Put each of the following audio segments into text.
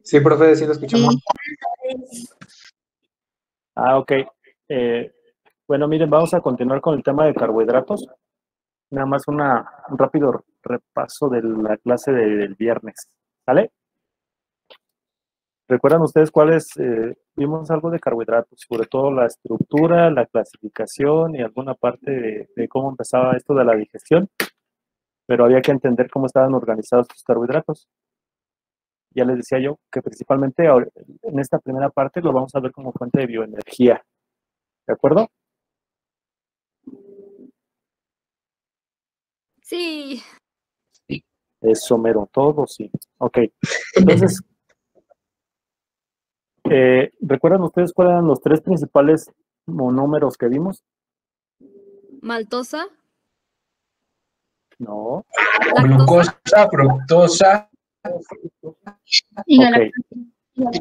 Sí, profe, sí lo escuchamos. Sí. Ah, ok. Bueno, miren, vamos a continuar con el tema de carbohidratos. Nada más un rápido repaso de la clase del viernes. ¿Sale? ¿Recuerdan ustedes cuáles? Vimos algo de carbohidratos, sobre todo la estructura, la clasificación y alguna parte de cómo empezaba esto de la digestión, pero había que entender cómo estaban organizados los carbohidratos. Ya les decía yo que principalmente en esta primera parte lo vamos a ver como fuente de bioenergía. ¿De acuerdo? Sí. Eso mero, todo, sí. Ok. Entonces, ¿recuerdan ustedes cuáles eran los tres principales monómeros que vimos? Maltosa, No. lactosa. Glucosa, fructosa, Y la Ok,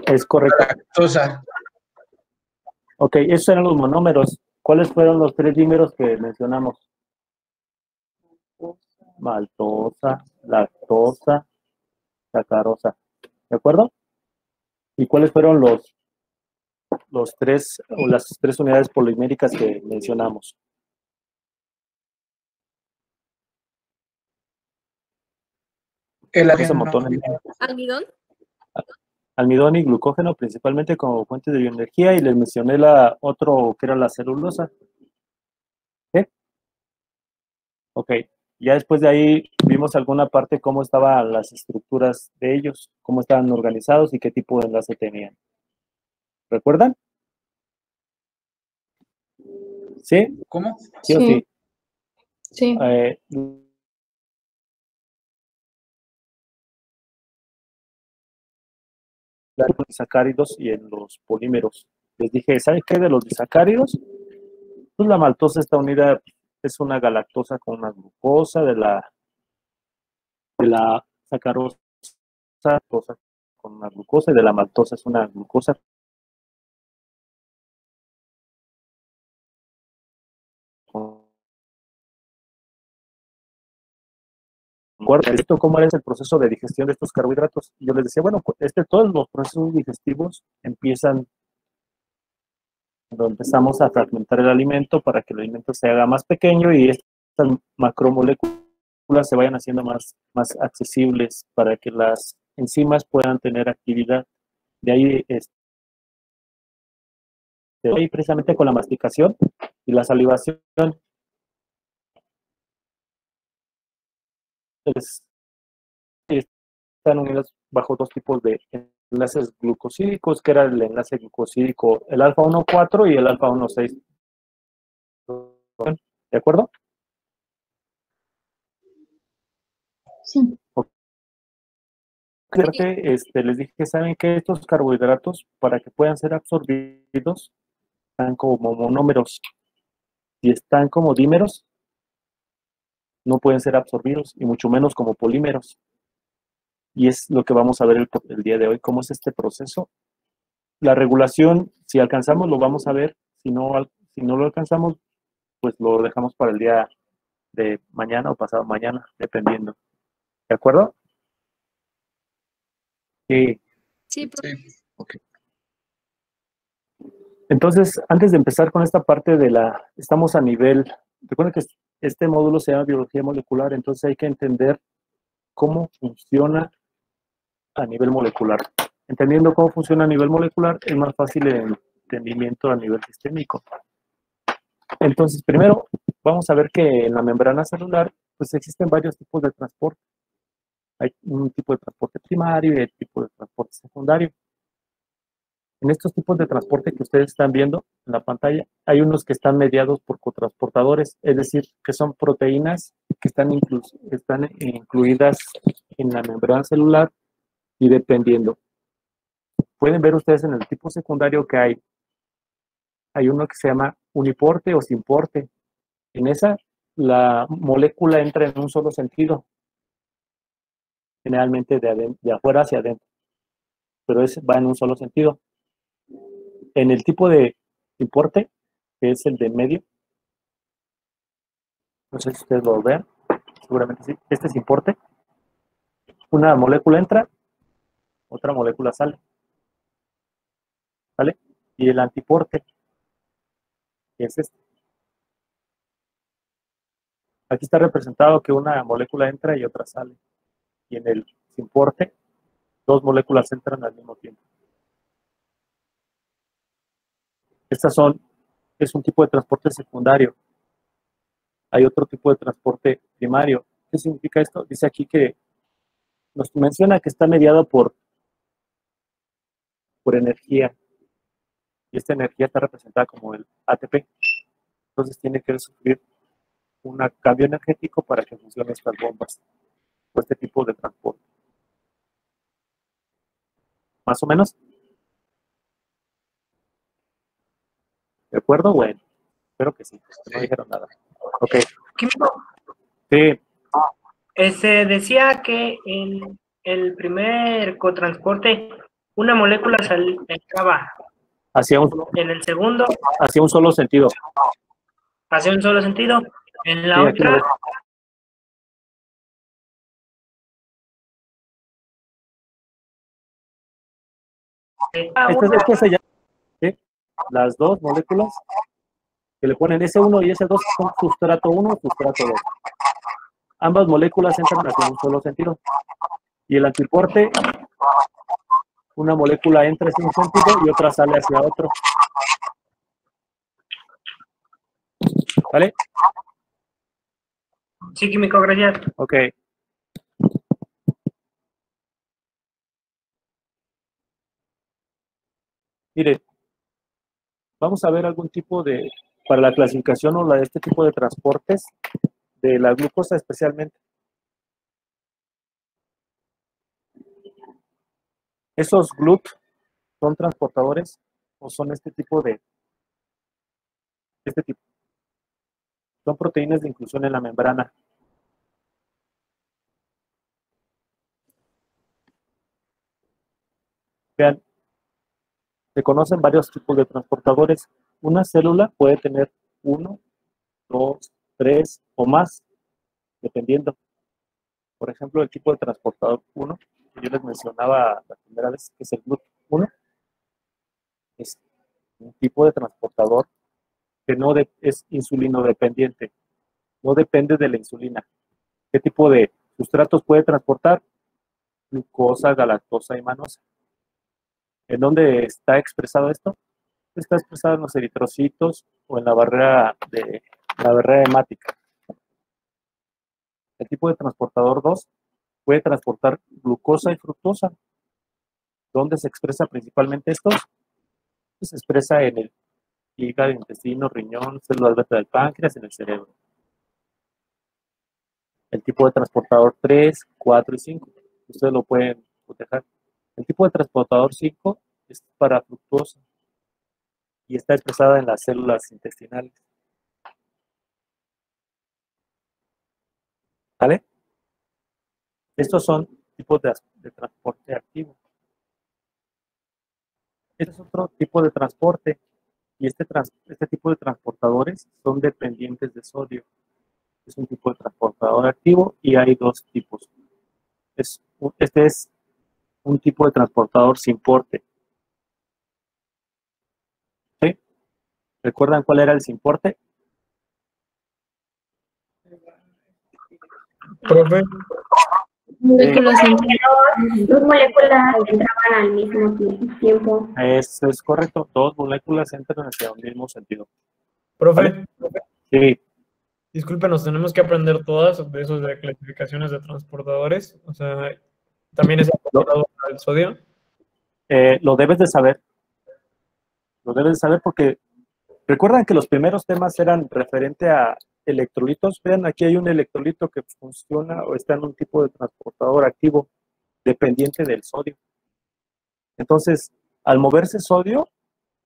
es correcto. lactosa. Ok, esos eran los monómeros. ¿Cuáles fueron los tres dímeros que mencionamos? Maltosa, lactosa, sacarosa. ¿De acuerdo? ¿Y cuáles fueron los tres o las tres unidades poliméricas que mencionamos? El Ese ajeno. montón. Almidón. Almidón y glucógeno principalmente como fuentes de bioenergía y les mencioné la otro que era la celulosa. ¿Sí? Ok. Ya después de ahí vimos alguna parte cómo estaban las estructuras de ellos, cómo estaban organizados y qué tipo de enlace tenían. ¿Recuerdan? ¿Sí? ¿Cómo? ¿Sí o sí? Sí. Los disacáridos y en los polímeros. Les dije, ¿saben qué de los disacáridos? Pues la maltosa está unida, es una galactosa con una glucosa, de la sacarosa con una glucosa y de la maltosa es una glucosa. Esto, ¿cómo es el proceso de digestión de estos carbohidratos? Y yo les decía, bueno, todos los procesos digestivos empiezan cuando empezamos a fragmentar el alimento para que el alimento se haga más pequeño y estas macromoléculas se vayan haciendo más accesibles para que las enzimas puedan tener actividad. De ahí precisamente con la masticación y la salivación es, están unidas bajo dos tipos de enlaces glucosídicos, que era el enlace glucosídico, el alfa 1,4 y el alfa 1,6. ¿De acuerdo? Sí. Les dije que saben que estos carbohidratos, para que puedan ser absorbidos, están como monómeros. Si están como dímeros, no pueden ser absorbidos, y mucho menos como polímeros. Y es lo que vamos a ver el día de hoy, cómo es este proceso. La regulación, si alcanzamos, lo vamos a ver. Si no lo alcanzamos, pues lo dejamos para el día de mañana o pasado mañana, dependiendo. ¿De acuerdo? Sí. Sí, Sí. Okay. Entonces, antes de empezar con esta parte estamos a nivel, recuerden que este módulo se llama biología molecular, entonces hay que entender cómo funciona a nivel molecular. Entendiendo cómo funciona a nivel molecular, es más fácil el entendimiento a nivel sistémico. Entonces, primero, vamos a ver que en la membrana celular, pues existen varios tipos de transporte. Hay un tipo de transporte primario y el tipo de transporte secundario. En estos tipos de transporte que ustedes están viendo en la pantalla, hay unos que están mediados por cotransportadores, es decir, que son proteínas que están incluidas en la membrana celular y dependiendo. Pueden ver ustedes en el tipo secundario que hay uno que se llama uniporte o simporte. En esa, la molécula entra en un solo sentido, generalmente de afuera hacia adentro, pero va en un solo sentido. En el tipo de importe, que es el de medio, no sé si ustedes lo vean, seguramente sí, este es importe, una molécula entra otra molécula sale. ¿Vale? Y el antiporte, que es este. Aquí está representado que una molécula entra y otra sale. Y en el simporte, dos moléculas entran al mismo tiempo. Es un tipo de transporte secundario. Hay otro tipo de transporte primario. ¿Qué significa esto? Dice aquí que nos menciona que está mediado por energía. Y esta energía está representada como el ATP. Entonces tiene que sufrir un cambio energético para que funcionen estas bombas o este tipo de transporte. ¿Más o menos? ¿De acuerdo? Bueno, espero que sí. No dijeron nada. Ok. Químico, Sí, decía que en el primer cotransporte una molécula entraba, hacia en el segundo un solo sentido. hacia un solo sentido, en la Sí, aquí lo otra ves. Este se llama, ¿sí? Las dos moléculas que le ponen S1 y S2 son sustrato 1 y sustrato 2. Ambas moléculas entran hacia un solo sentido. Y el antiporte, una molécula entra hacia un sentido y otra sale hacia otro. ¿Vale? Sí, químico, gracias. Ok. Mire, vamos a ver algún tipo de, para la clasificación o este tipo de transportes de la glucosa especialmente. ¿Esos GLUT son transportadores o son este tipo? Son proteínas de inclusión en la membrana. Vean, se conocen varios tipos de transportadores. Una célula puede tener 1, 2, 3 o más, dependiendo. Por ejemplo, el tipo de transportador 1, que yo les mencionaba la primera vez, que es el GLUT1, es un tipo de transportador que es insulino dependiente, no depende de la insulina. ¿Qué tipo de sustratos puede transportar? Glucosa, galactosa y manosa. ¿En dónde está expresado esto? Está expresado en los eritrocitos o en la barrera hemática. El tipo de transportador 2 puede transportar glucosa y fructosa. ¿Dónde se expresa principalmente esto? Pues se expresa en el hígado, intestino, riñón, células beta del páncreas, en el cerebro. El tipo de transportador 3, 4 y 5. Ustedes lo pueden proteger. El tipo de transportador 5 es para fructosa y está expresada en las células intestinales. ¿Vale? Estos son tipos de transporte activo. Este es otro tipo de transporte y este tipo de transportadores son dependientes de sodio. Es un tipo de transportador activo y hay dos tipos. Este es un tipo de transportador sin porte. ¿Sí? ¿Recuerdan cuál era el sin porte? Profe, Moléculas Dos moléculas entraban al mismo tiempo. Eso es correcto. Dos moléculas entran hacia un mismo sentido. profe, Sí. discúlpenos, tenemos que aprender todas de esos de clasificaciones de transportadores. O sea, también es aplicado al sodio. Lo debes de saber. Lo debes de saber porque recuerdan que los primeros temas eran referente a electrolitos. Vean, aquí hay un electrolito que funciona o está en un tipo de transportador activo dependiente del sodio. Entonces, al moverse sodio,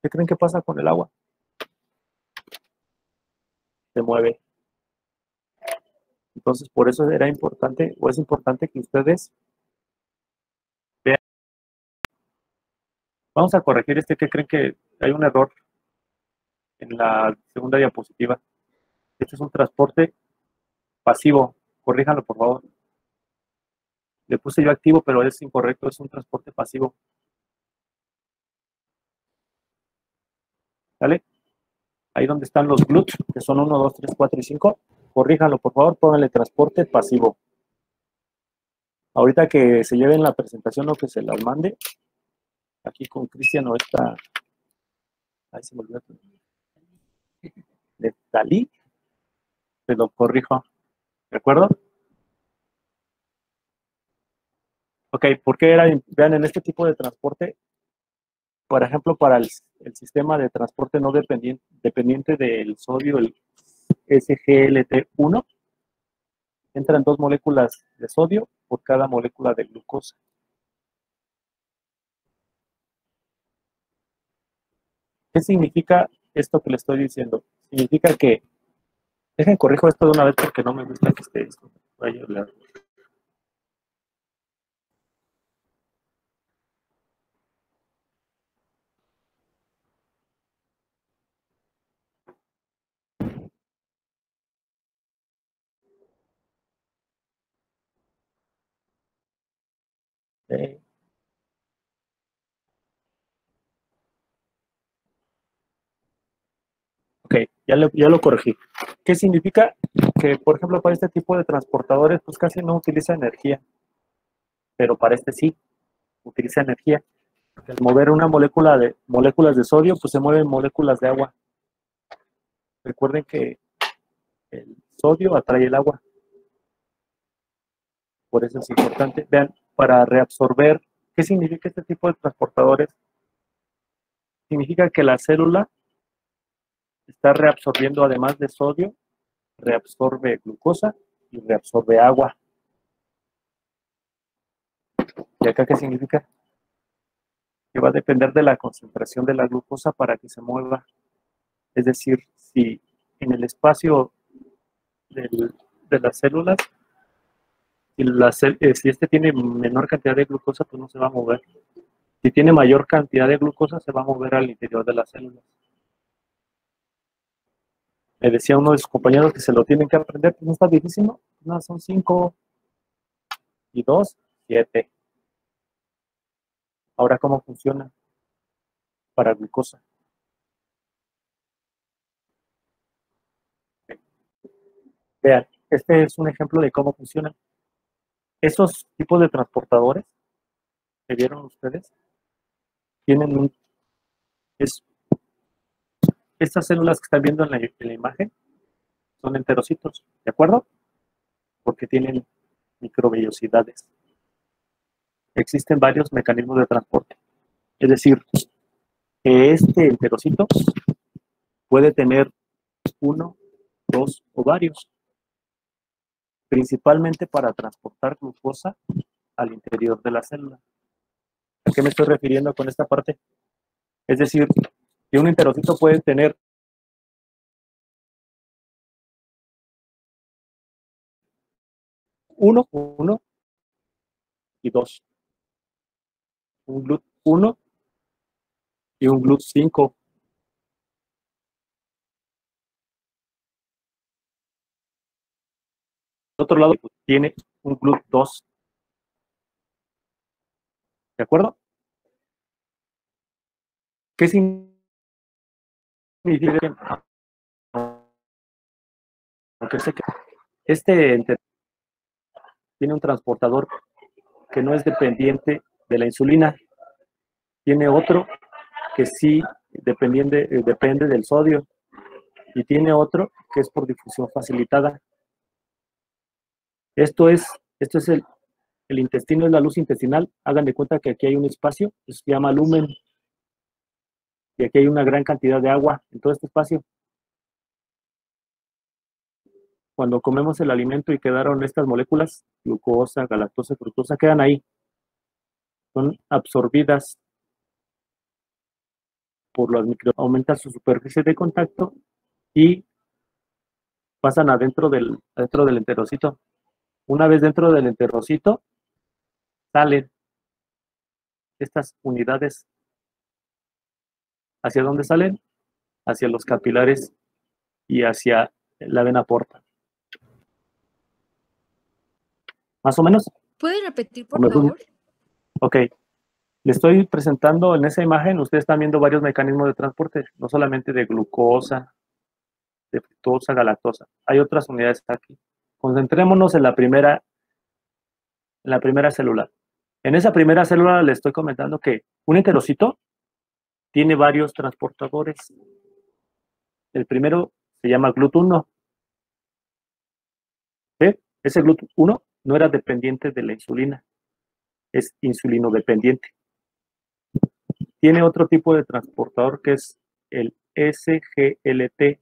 ¿qué creen que pasa con el agua? Se mueve. Entonces, por eso era importante, o es importante que ustedes vean. Vamos a corregir que creen que hay un error en la segunda diapositiva. Este es un transporte pasivo. Corríjanlo, por favor. Le puse yo activo, pero es incorrecto, es un transporte pasivo. ¿Vale? Ahí donde están los GLUT, que son 1, 2, 3, 4 y 5, corríjanlo, por favor, pónganle transporte pasivo. Ahorita que se lleven la presentación o que se las mande, aquí con Cristian o esta, ahí se me olvidó, de Dalí, te lo corrijo, ¿de acuerdo? Ok, ¿por qué era? Vean, en este tipo de transporte, por ejemplo, para el sistema de transporte no dependiente del sodio, el SGLT1, entran 2 moléculas de sodio por cada molécula de glucosa. ¿Qué significa esto que le estoy diciendo? Significa que, dejen corrijo esto de una vez porque no me gusta que esté esto. Vaya a hablar. Ok, ya lo corregí. ¿Qué significa? Que, por ejemplo, para este tipo de transportadores, pues casi no utiliza energía, pero para este sí, utiliza energía. Al mover una moléculas de sodio, pues se mueven moléculas de agua. Recuerden que el sodio atrae el agua. Por eso es importante. Vean, para reabsorber, ¿qué significa este tipo de transportadores? Significa que la célula está reabsorbiendo, además de sodio, reabsorbe glucosa y reabsorbe agua. ¿Y acá qué significa? Que va a depender de la concentración de la glucosa para que se mueva. Es decir, si en el espacio de las células, si este tiene menor cantidad de glucosa, pues no se va a mover. Si tiene mayor cantidad de glucosa, se va a mover al interior de las células. Me decía uno de sus compañeros que se lo tienen que aprender, pues no está difícil, ¿no? No, son 5 y 2, 7. Ahora, ¿cómo funciona para glucosa? Vean, este es un ejemplo de cómo funciona. Esos tipos de transportadores que vieron ustedes tienen estas células que están viendo en la imagen son enterocitos, ¿de acuerdo? Porque tienen microvellosidades. Existen varios mecanismos de transporte. Es decir, que este enterocito puede tener 1, 2 o varios, principalmente para transportar glucosa al interior de la célula. ¿A qué me estoy refiriendo con esta parte? Es decir, que un enterocito puede tener uno y 2. Un GLUT 1 y un GLUT 5. Por otro lado, tiene un GLUT 2. ¿De acuerdo? ¿Qué significa? Aunque sé que este tiene un transportador que no es dependiente de la insulina. Tiene otro que sí depende del sodio. Y tiene otro que es por difusión facilitada. Esto es el intestino, es la luz intestinal. Hagan de cuenta que aquí hay un espacio que se llama lumen. Y aquí hay una gran cantidad de agua en todo este espacio. Cuando comemos el alimento y quedaron estas moléculas, glucosa, galactosa, fructosa, quedan ahí. Son absorbidas por los aumentan su superficie de contacto y pasan adentro del enterocito. Una vez dentro del enterocito, salen estas unidades. ¿Hacia dónde salen? Hacia los capilares y hacia la vena porta. ¿Más o menos? ¿Puede repetir, por O mejor- favor? Ok. Le estoy presentando en esa imagen, ustedes están viendo varios mecanismos de transporte, no solamente de glucosa, de fructosa, galactosa. Hay otras unidades aquí. Concentrémonos en la primera célula. En esa primera célula le estoy comentando que un enterocito tiene varios transportadores. El primero se llama GLUT1. ¿Sí? Ese GLUT1 no era dependiente de la insulina, es insulinodependiente. Tiene otro tipo de transportador que es el SGLT1,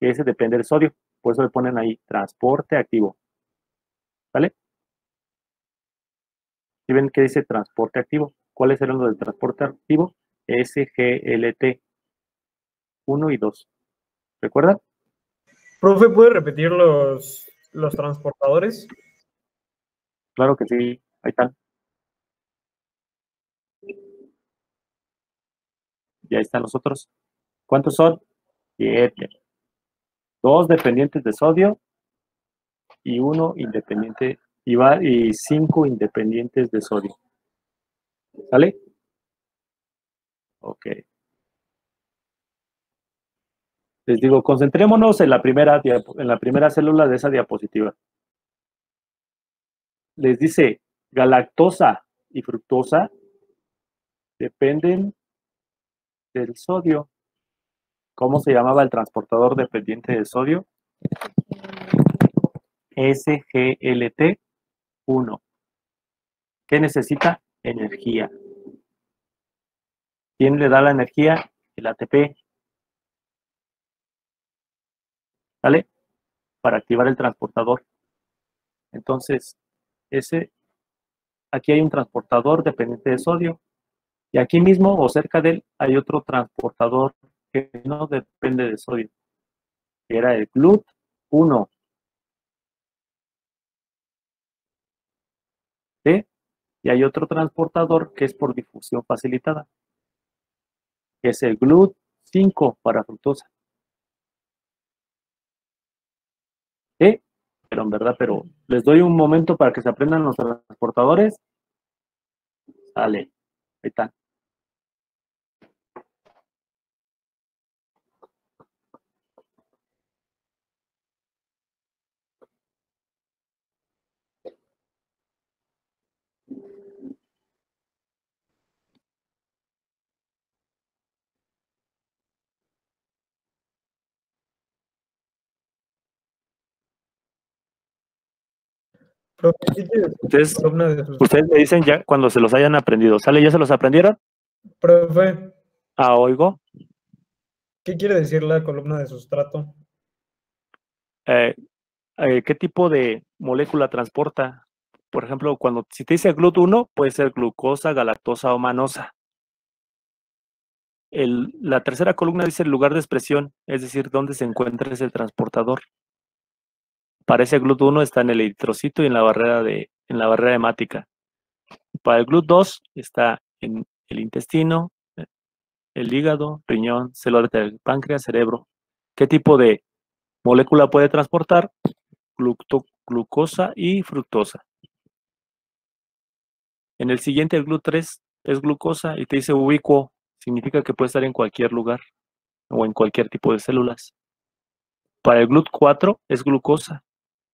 que ese depende del sodio. Por eso le ponen ahí transporte activo. ¿Vale? ¿Y ven que dice transporte activo? ¿Cuáles eran los del transporte activo? SGLT1 y 2. ¿Recuerdan? Profe, ¿puede repetir los transportadores? Claro que sí. Ahí están. Y ahí están los otros. ¿Cuántos son? 7. 2 dependientes de sodio y 1 independiente, y 5 independientes de sodio. ¿Sale? Ok. Les digo, concentrémonos en la primera célula de esa diapositiva. Les dice, galactosa y fructosa dependen del sodio. ¿Cómo se llamaba el transportador dependiente de sodio? SGLT1. ¿Qué necesita? Energía. ¿Quién le da la energía? El ATP. ¿Vale? Para activar el transportador. Entonces, aquí hay un transportador dependiente de sodio. Y aquí mismo o cerca de él hay otro transportador que no depende de sodio, que era el GLUT1. ¿Sí? Y hay otro transportador que es por difusión facilitada, que es el GLUT5 para fructosa. ¿Sí? Pero en verdad, les doy un momento para que se aprendan los transportadores. Sale, ahí está. Profe, ¿qué quiere decir Ustedes, columna de sustrato? ustedes me dicen ya cuando se los hayan aprendido. ¿Sale? ¿Ya se los aprendieron? Profe, Ah, oigo. ¿qué quiere decir la columna de sustrato? ¿Qué tipo de molécula transporta? Por ejemplo, si te dice GLUT1, puede ser glucosa, galactosa o manosa. La tercera columna dice el lugar de expresión, es decir, dónde se encuentra ese transportador. Para ese GLUT1 está en el eritrocito y en la barrera hemática. Para el GLUT2 está en el intestino, el hígado, riñón, células del páncreas, cerebro. ¿Qué tipo de molécula puede transportar? Glucosa y fructosa. En el siguiente, el GLUT3 es glucosa y te dice ubicuo, significa que puede estar en cualquier lugar o en cualquier tipo de células. Para el GLUT4 es glucosa,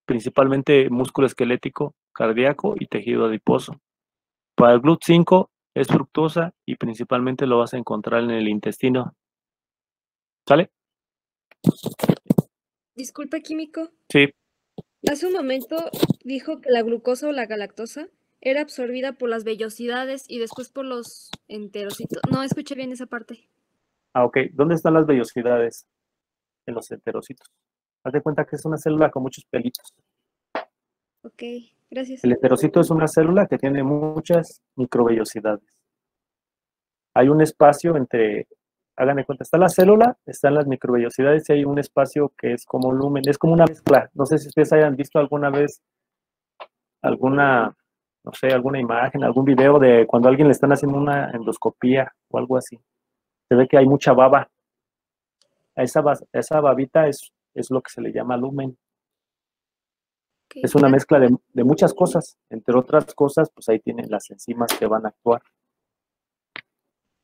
principalmente músculo esquelético, cardíaco y tejido adiposo. Para el GLUT5 es fructosa y principalmente lo vas a encontrar en el intestino. ¿Sale? Disculpe, químico. Sí. Hace un momento dijo que la glucosa o la galactosa era absorbida por las vellosidades y después por los enterocitos. No, escuché bien esa parte. Ah, ok. ¿Dónde están las vellosidades? En los enterocitos. Haz de cuenta que es una célula con muchos pelitos. Ok, gracias. El enterocito es una célula que tiene muchas microvellosidades. Hay un espacio hagan de cuenta, está la célula, están las microvellosidades y hay un espacio que es como lumen, es como una mezcla. No sé si ustedes hayan visto alguna vez alguna imagen, algún video de cuando a alguien le están haciendo una endoscopía o algo así. Se ve que hay mucha baba. A esa babita es lo que se le llama lumen. Ok. Es una mezcla de muchas cosas. Entre otras cosas, pues ahí tienen las enzimas que van a actuar.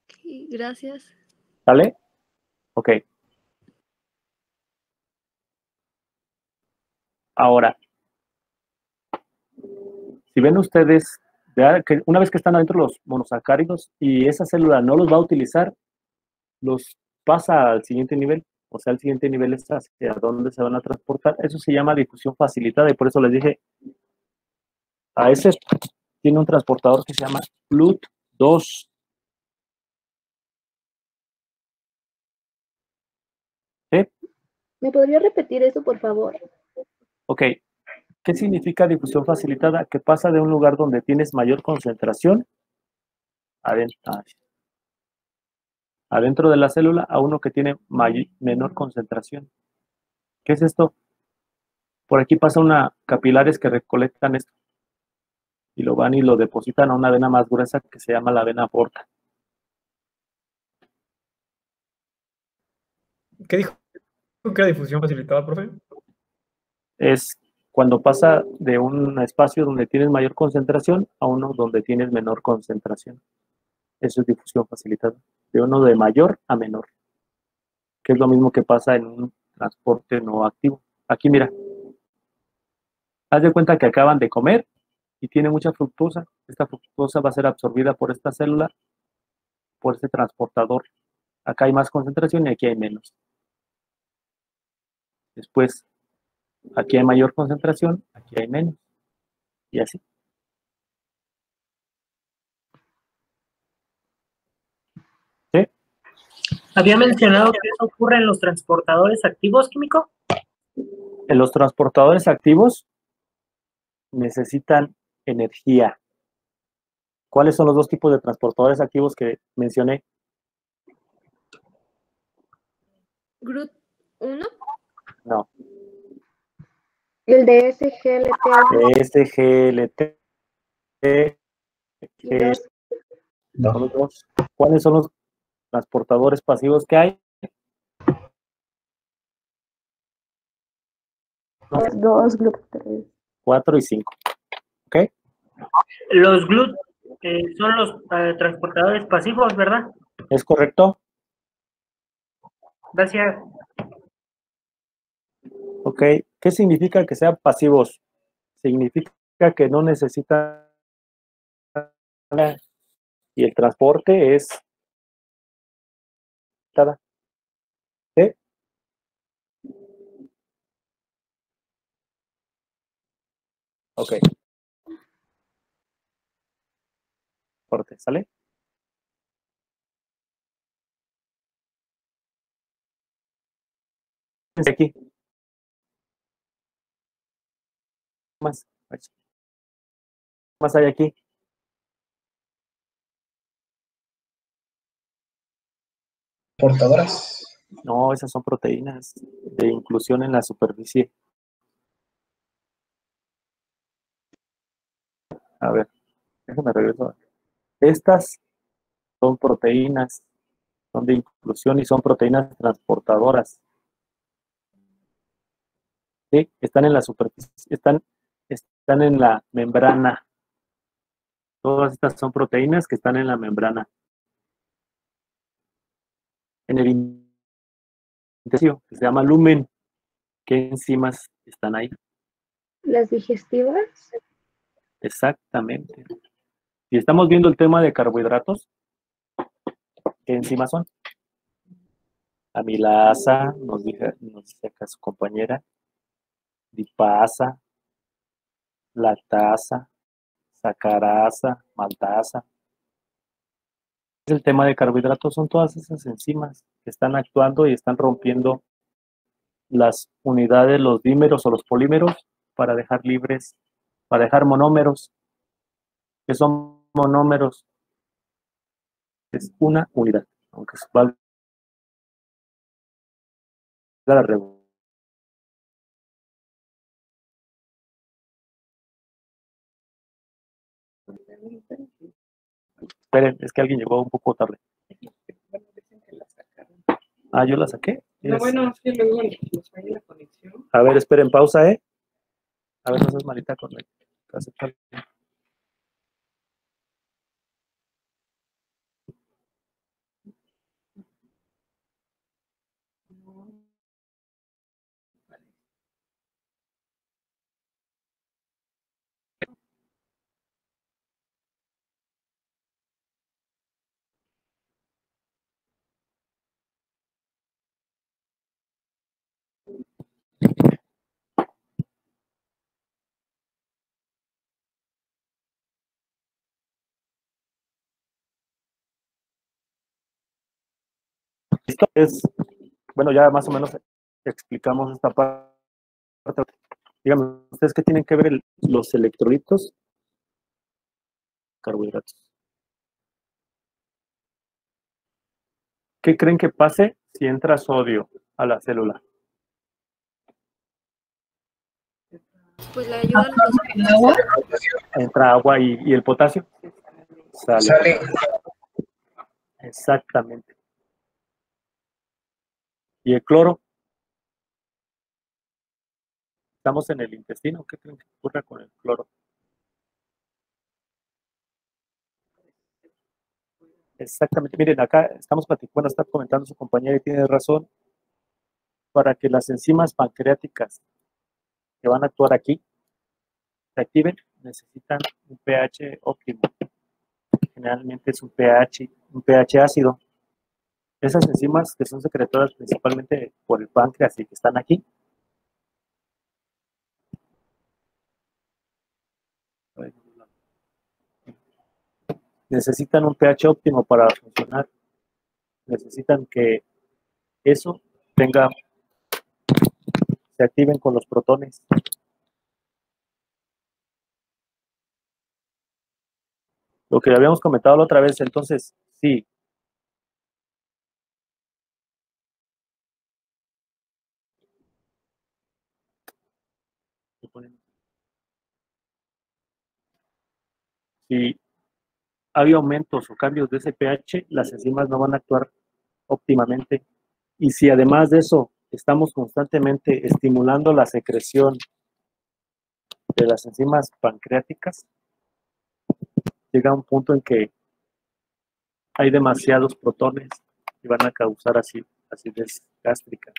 Ok, gracias. ¿Sale? Ok. Ahora, si ven ustedes, que una vez que están adentro los monosacáridos y esa célula no los va a utilizar, los pasa al siguiente nivel. O sea, el siguiente nivel es hacia dónde se van a transportar. Eso se llama difusión facilitada y por eso les dije, a ese tiene un transportador que se llama GLUT2. ¿Sí? ¿Me podría repetir eso, por favor? Ok. ¿Qué significa difusión facilitada? Que pasa de un lugar donde tienes mayor concentración adentro de la célula a uno que tiene menor concentración. ¿Qué es esto? Por aquí pasa una capilares que recolectan esto y lo van y lo depositan a una vena más gruesa que se llama la vena porta. ¿Qué dijo que era difusión facilitada, profe? Es cuando pasa de un espacio donde tienes mayor concentración a uno donde tienes menor concentración. Eso es difusión facilitada. De uno de mayor a menor. Que es lo mismo que pasa en un transporte no activo. Aquí mira. Haz de cuenta que acaban de comer y tiene mucha fructosa. Esta fructosa va a ser absorbida por esta célula, por este transportador. Acá hay más concentración y aquí hay menos. Después, aquí hay mayor concentración, aquí hay menos. Y así. ¿Sí? Había mencionado que eso ocurre en los transportadores activos, químico. En los transportadores activos necesitan energía. ¿Cuáles son los dos tipos de transportadores activos que mencioné? GRUT 1. No. El de SGLT1 SGLT. y 2. Son los dos. ¿Cuáles son los transportadores pasivos que hay? Los dos, GLUT 3. 4 y 5. ¿Ok? Los GLUT son los transportadores pasivos, ¿verdad? ¿Es correcto? Gracias. Ok. ¿Qué significa que sean pasivos? Significa que no necesitan y el transporte es ¿sí? Ok. Transporte, ¿sale? Aquí. Más hay aquí. Portadoras. No, esas son proteínas de inclusión en la superficie. A ver, déjame regreso. Estas son proteínas, son de inclusión y son proteínas transportadoras. ¿Sí? Están en la superficie, están en la membrana. Todas estas son proteínas que están en la membrana. En el intestino, que se llama lumen. ¿Qué enzimas están ahí? Las digestivas. Exactamente. Si estamos viendo el tema de carbohidratos, ¿qué enzimas son? Amilasa, nos dice acá su compañera, lipasa, lactasa, sacarasa, maltasa. El tema de carbohidratos son todas esas enzimas que están actuando y están rompiendo las unidades, los dímeros o los polímeros para dejar libres, para dejar monómeros. ¿Qué son monómeros? Es una unidad, aunque se valga la redundancia. Esperen, es que alguien llegó un poco tarde. Ah, ¿yo la saqué? No, bueno, sí, luego nos falla la conexión. A ver, esperen, pausa, ¿eh? A ver, no seas malita con el. Esto es, bueno, ya más o menos explicamos esta parte. Díganme, ¿ustedes qué tienen que ver los electrolitos? Carbohidratos. ¿Qué creen que pase si entra sodio a la célula? Pues le ayudan los ¿El agua? Entra agua y el potasio sale. Sale. Exactamente. ¿Y el cloro? Estamos en el intestino. ¿Qué creen que ocurra con el cloro? Exactamente. Miren, acá estamos platicando, bueno, está comentando su compañera y tiene razón. Para que las enzimas pancreáticas que van a actuar aquí se activen, necesitan un pH óptimo. Generalmente es un pH ácido. Esas enzimas que son secretadas principalmente por el páncreas y que están aquí, necesitan un pH óptimo para funcionar. Necesitan que eso se activen con los protones. Lo que habíamos comentado la otra vez, entonces, sí. Si hay aumentos o cambios de ese pH, las enzimas no van a actuar óptimamente. Y si además de eso estamos constantemente estimulando la secreción de las enzimas pancreáticas, llega un punto en que hay demasiados protones y van a causar acidez gástrica.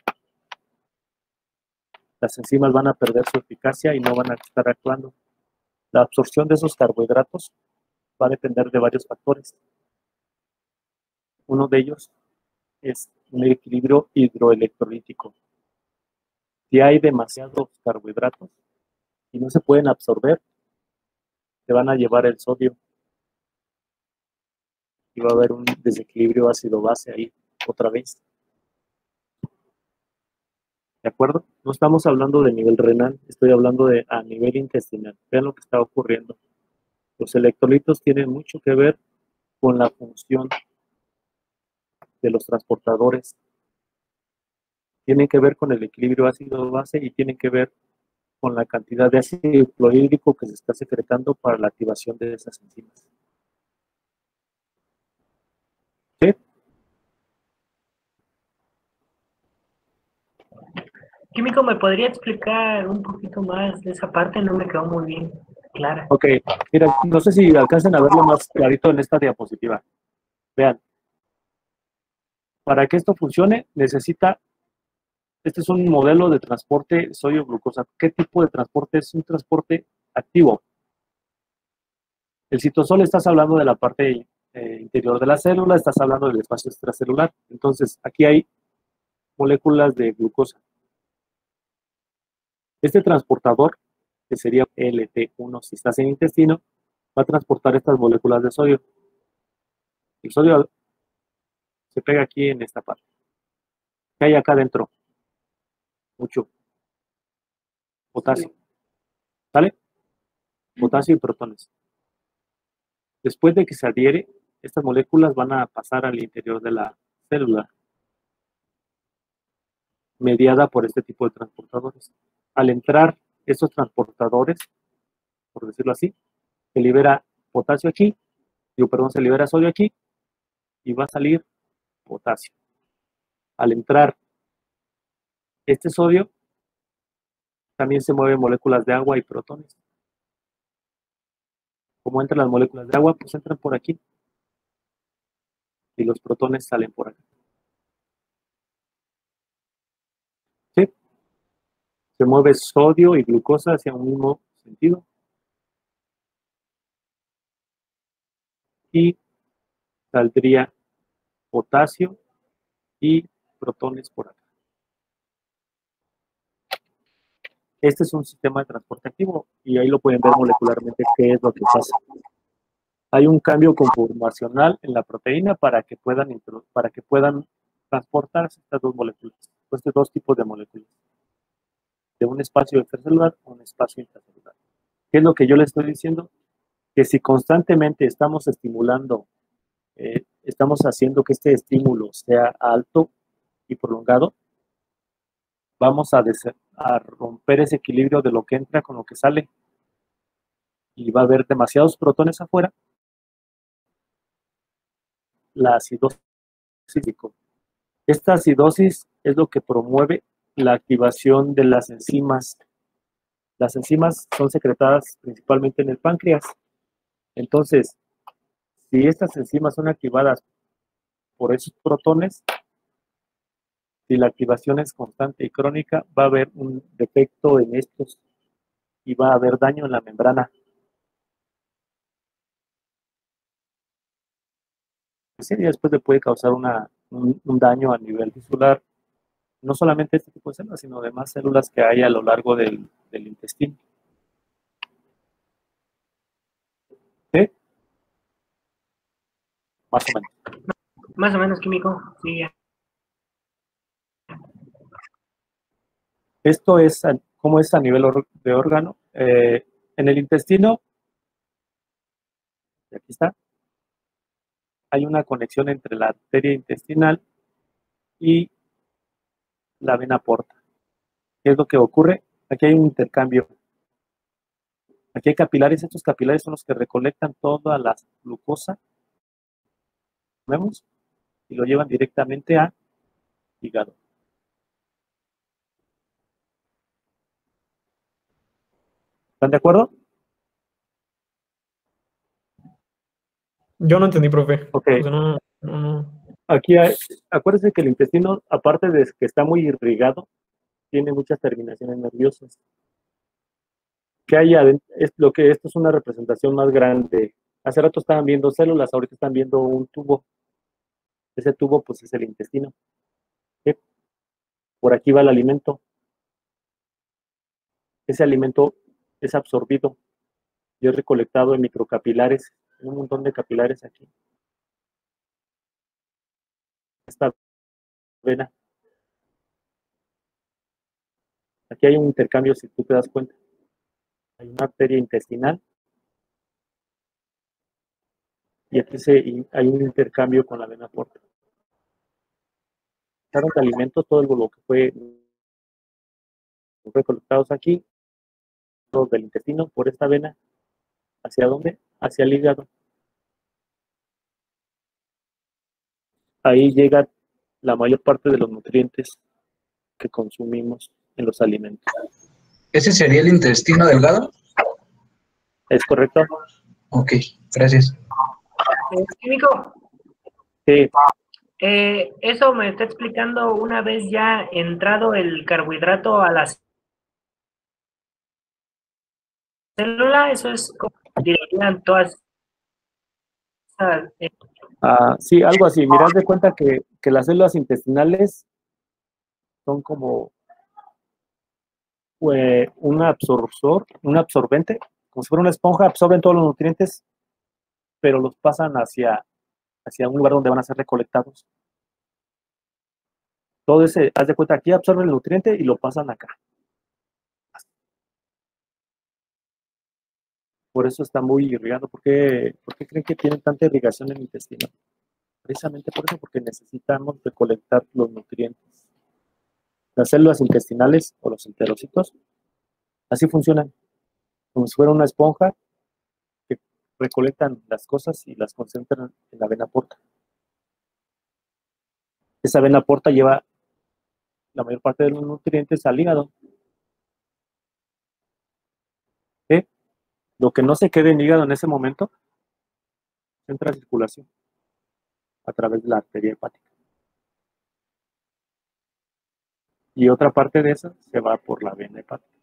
Las enzimas van a perder su eficacia y no van a estar actuando. La absorción de esos carbohidratos va a depender de varios factores. Uno de ellos es un equilibrio hidroelectrolítico. Si hay demasiados carbohidratos y no se pueden absorber, se van a llevar el sodio y va a haber un desequilibrio ácido-base ahí otra vez. ¿De acuerdo? No estamos hablando de nivel renal, estoy hablando de a nivel intestinal. Vean lo que está ocurriendo. Los electrolitos tienen mucho que ver con la función de los transportadores. Tienen que ver con el equilibrio ácido-base y tienen que ver con la cantidad de ácido clorhídrico que se está secretando para la activación de esas enzimas. ¿Sí? Químico, ¿me podría explicar un poquito más de esa parte? No me quedó muy bien clara. Ok, mira, no sé si alcancen a verlo más clarito en esta diapositiva. Vean, para que esto funcione necesita, este es un modelo de transporte sodio-glucosa. ¿Qué tipo de transporte? Es un transporte activo. El citosol, estás hablando de la parte interior de la célula, estás hablando del espacio extracelular. Entonces, aquí hay moléculas de glucosa. Este transportador, que sería LT1 si estás en intestino, va a transportar estas moléculas de sodio. El sodio se pega aquí en esta parte. ¿Qué hay acá adentro? Mucho potasio. ¿Sale? Potasio y protones. Después de que se adhiere, estas moléculas van a pasar al interior de la célula, mediada por este tipo de transportadores. Al entrar estos transportadores, por decirlo así, se libera potasio aquí, se libera sodio aquí y va a salir potasio. Al entrar este sodio, También se mueven moléculas de agua y protones. Como entran las moléculas de agua, pues entran por aquí. Y los protones salen por acá. ¿Sí? Se mueve sodio y glucosa hacia un mismo sentido. Y saldría potasio y protones por acá. Este es un sistema de transporte activo y ahí lo pueden ver molecularmente qué es lo que pasa. Hay un cambio conformacional en la proteína para que puedan transportarse estas dos moléculas, estos dos tipos de moléculas, de un espacio extracelular a un espacio intracelular. ¿Qué es lo que yo les estoy diciendo? Que si constantemente estamos estimulando, estamos haciendo que este estímulo sea alto y prolongado, vamos a romper ese equilibrio de lo que entra con lo que sale. Y va a haber demasiados protones afuera. La acidosis. Esta acidosis es lo que promueve la activación de las enzimas. Las enzimas son secretadas principalmente en el páncreas. Entonces, si estas enzimas son activadas por esos protones, si la activación es constante y crónica, va a haber un defecto en estos y va a haber daño en la membrana. Sí, y después le puede causar un daño a nivel tisular, no solamente este tipo de células, sino demás células que hay a lo largo del intestino. ¿Sí? Más o menos. Más o menos, químico. Sí, ya. Esto es cómo es a nivel de órgano. En el intestino, aquí está, hay una conexión entre la arteria intestinal y la vena porta. ¿Qué es lo que ocurre? Aquí hay un intercambio. Aquí hay capilares. Estos capilares son los que recolectan toda la glucosa, ¿vemos? Y lo llevan directamente a hígado. ¿Están de acuerdo? Yo no entendí, profe. Ok. O sea, no. Aquí acuérdense que el intestino, aparte de que está muy irrigado, tiene muchas terminaciones nerviosas. ¿Qué hay adentro? Esto es una representación más grande. Hace rato estaban viendo células, ahorita están viendo un tubo. Ese tubo, pues, es el intestino. ¿Sí? Por aquí va el alimento. Ese alimento es absorbido y es recolectado en microcapilares, en un montón de capilares aquí. Esta vena. Aquí hay un intercambio, si tú te das cuenta. Hay una arteria intestinal y aquí hay un intercambio con la vena porta. Echaron de alimento todo lo que fue recolectados aquí, todo del intestino, por esta vena. ¿Hacia dónde? Hacia el hígado. Ahí llega la mayor parte de los nutrientes que consumimos en los alimentos. ¿Ese sería el intestino delgado? ¿Es correcto? Ok, gracias. Químico, Sí. eso me está explicando una vez ya entrado el carbohidrato a la célula. Eso es como dirían todas esas, Sí, algo así. Mirad de cuenta que las células intestinales son como un absorbente, como si fuera una esponja, absorben todos los nutrientes, pero los pasan hacia un lugar donde van a ser recolectados. Todo ese, haz de cuenta, aquí absorben el nutriente y lo pasan acá. Por eso está muy irrigado. ¿Por qué creen que tienen tanta irrigación en el intestino? Precisamente por eso, porque necesitamos recolectar los nutrientes. Las células intestinales o los enterocitos, así funcionan, como si fuera una esponja que recolectan las cosas y las concentran en la vena porta. Esa vena porta lleva la mayor parte de los nutrientes al hígado. Lo que no se quede en hígado en ese momento entra a circulación a través de la arteria hepática. Y otra parte de esa se va por la vena hepática.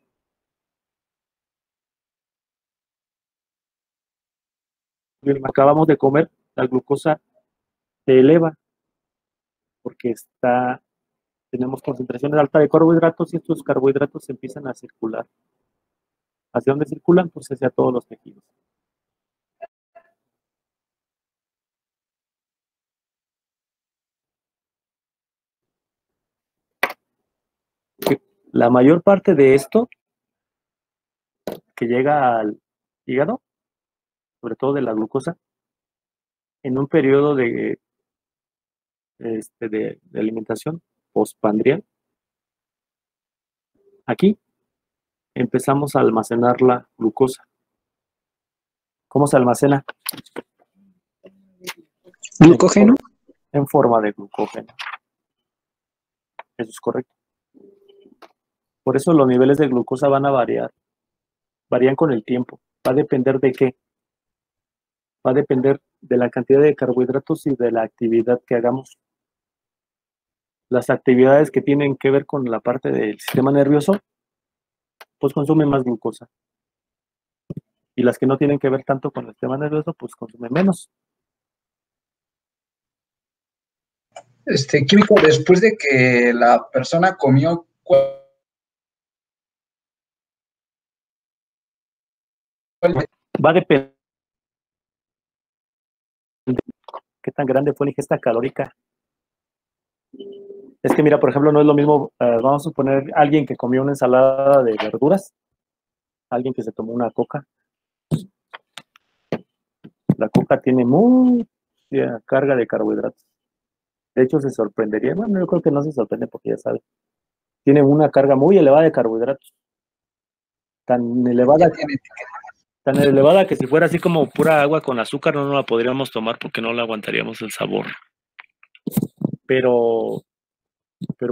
Acabamos de comer, la glucosa se eleva porque tenemos concentraciones altas de carbohidratos y estos carbohidratos empiezan a circular. ¿Hacia dónde circulan? Pues hacia todos los tejidos. La mayor parte de esto que llega al hígado, sobre todo de la glucosa, en un periodo de alimentación postprandial, aquí empezamos a almacenar la glucosa. ¿Cómo se almacena? ¿Glucógeno? En forma de glucógeno. Eso es correcto. Por eso los niveles de glucosa van a variar. Varían con el tiempo. Va a depender de qué. Va a depender de la cantidad de carbohidratos y de la actividad que hagamos. Las actividades que tienen que ver con la parte del sistema nervioso, pues consumen más glucosa. Y las que no tienen que ver tanto con el sistema nervioso, pues consumen menos. Químico, después de que la persona comió, Va a depender de qué tan grande fue la ingesta calórica. Es que mira, por ejemplo, no es lo mismo, vamos a suponer alguien que comió una ensalada de verduras, alguien que se tomó una coca. La coca tiene mucha carga de carbohidratos. De hecho, se sorprendería. Bueno, yo creo que no se sorprende porque ya sabe. Tiene una carga muy elevada de carbohidratos. Tan elevada que si fuera así como pura agua con azúcar no la podríamos tomar porque no le aguantaríamos el sabor. Pero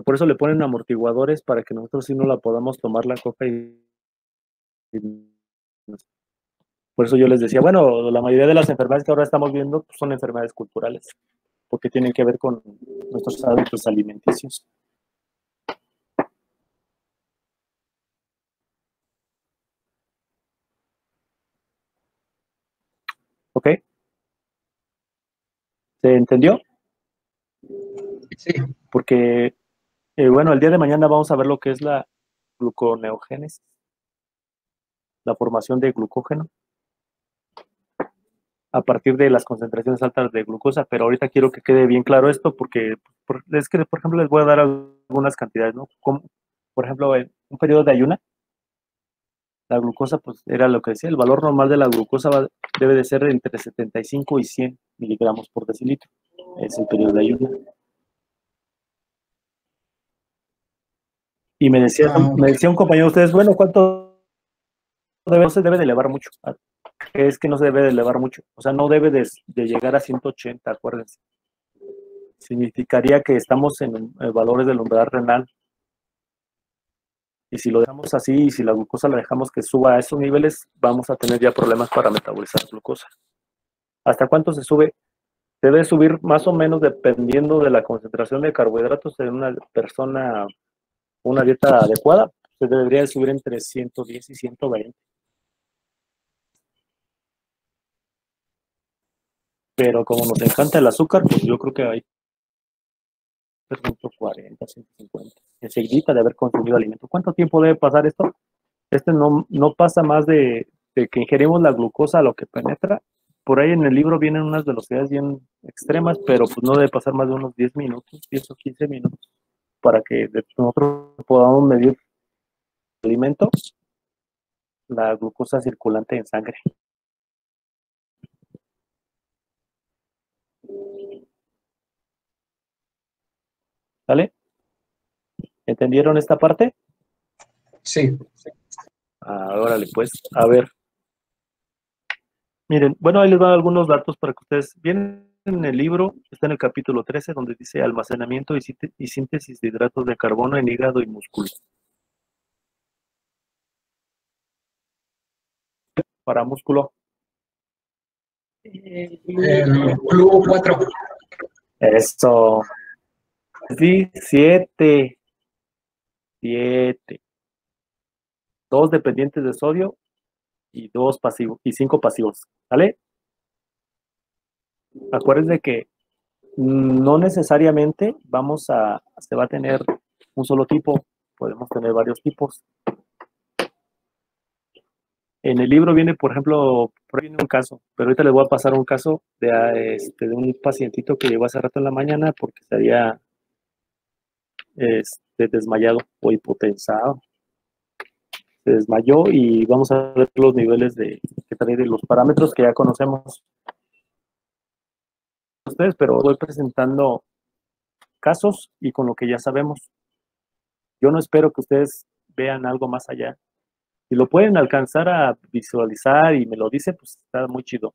por eso le ponen amortiguadores para que nosotros sí no la podamos tomar la coca por eso yo les decía, bueno, la mayoría de las enfermedades que ahora estamos viendo pues, son enfermedades culturales, porque tienen que ver con nuestros hábitos alimenticios. ¿Ok? ¿Se entendió? sí, Porque, bueno, el día de mañana vamos a ver lo que es la gluconeogénesis, la formación de glucógeno a partir de las concentraciones altas de glucosa, pero ahorita quiero que quede bien claro esto porque es que, por ejemplo, les voy a dar algunas cantidades, ¿no? Como, por ejemplo, en un periodo de ayuna, la glucosa, pues era lo que decía, el valor normal de la glucosa debe de ser entre 75 y 100 miligramos por decilitro. Es el periodo de ayuna. Y me decía un compañero de ustedes, bueno, ¿cuánto no se debe de elevar mucho? Es que no se debe de elevar mucho. O sea, no debe de llegar a 180, acuérdense. Significaría que estamos en valores del umbral renal. Y si lo dejamos así, y si la glucosa la dejamos que suba a esos niveles, vamos a tener ya problemas para metabolizar glucosa. ¿Hasta cuánto se sube? Se debe subir más o menos dependiendo de la concentración de carbohidratos en una persona, una dieta adecuada, se debería de subir entre 110 y 120. Pero como nos encanta el azúcar, pues yo creo que hay 140, 150. Enseguida de haber consumido alimento. ¿Cuánto tiempo debe pasar esto? No pasa más de que ingerimos la glucosa a lo que penetra. Por ahí en el libro vienen unas velocidades bien extremas, pero pues no debe pasar más de unos 10 minutos, 10 o 15 minutos, para que nosotros podamos medir el alimento, la glucosa circulante en sangre. ¿Vale? ¿Entendieron esta parte? sí. Órale, pues, a ver. Miren, bueno, ahí les van algunos datos para que ustedes vienen en el libro, está en el capítulo 13, donde dice almacenamiento y síntesis de hidratos de carbono en hígado y músculo. para músculo? El Club 4. Eso. Sí, 7. 7. 2 dependientes de sodio y 2 pasivos y 5 pasivos. ¿Vale? Acuérdense que no necesariamente se va a tener un solo tipo, podemos tener varios tipos. En el libro viene, por ejemplo, viene un caso, pero ahorita les voy a pasar un caso de un pacientito que llegó hace rato en la mañana porque se había desmayado o hipotensado. Se desmayó y vamos a ver los niveles de los parámetros que ya conocemos ustedes, pero voy presentando casos y con lo que ya sabemos. Yo no espero que ustedes vean algo más allá. Si lo pueden alcanzar a visualizar y me lo dicen, pues está muy chido.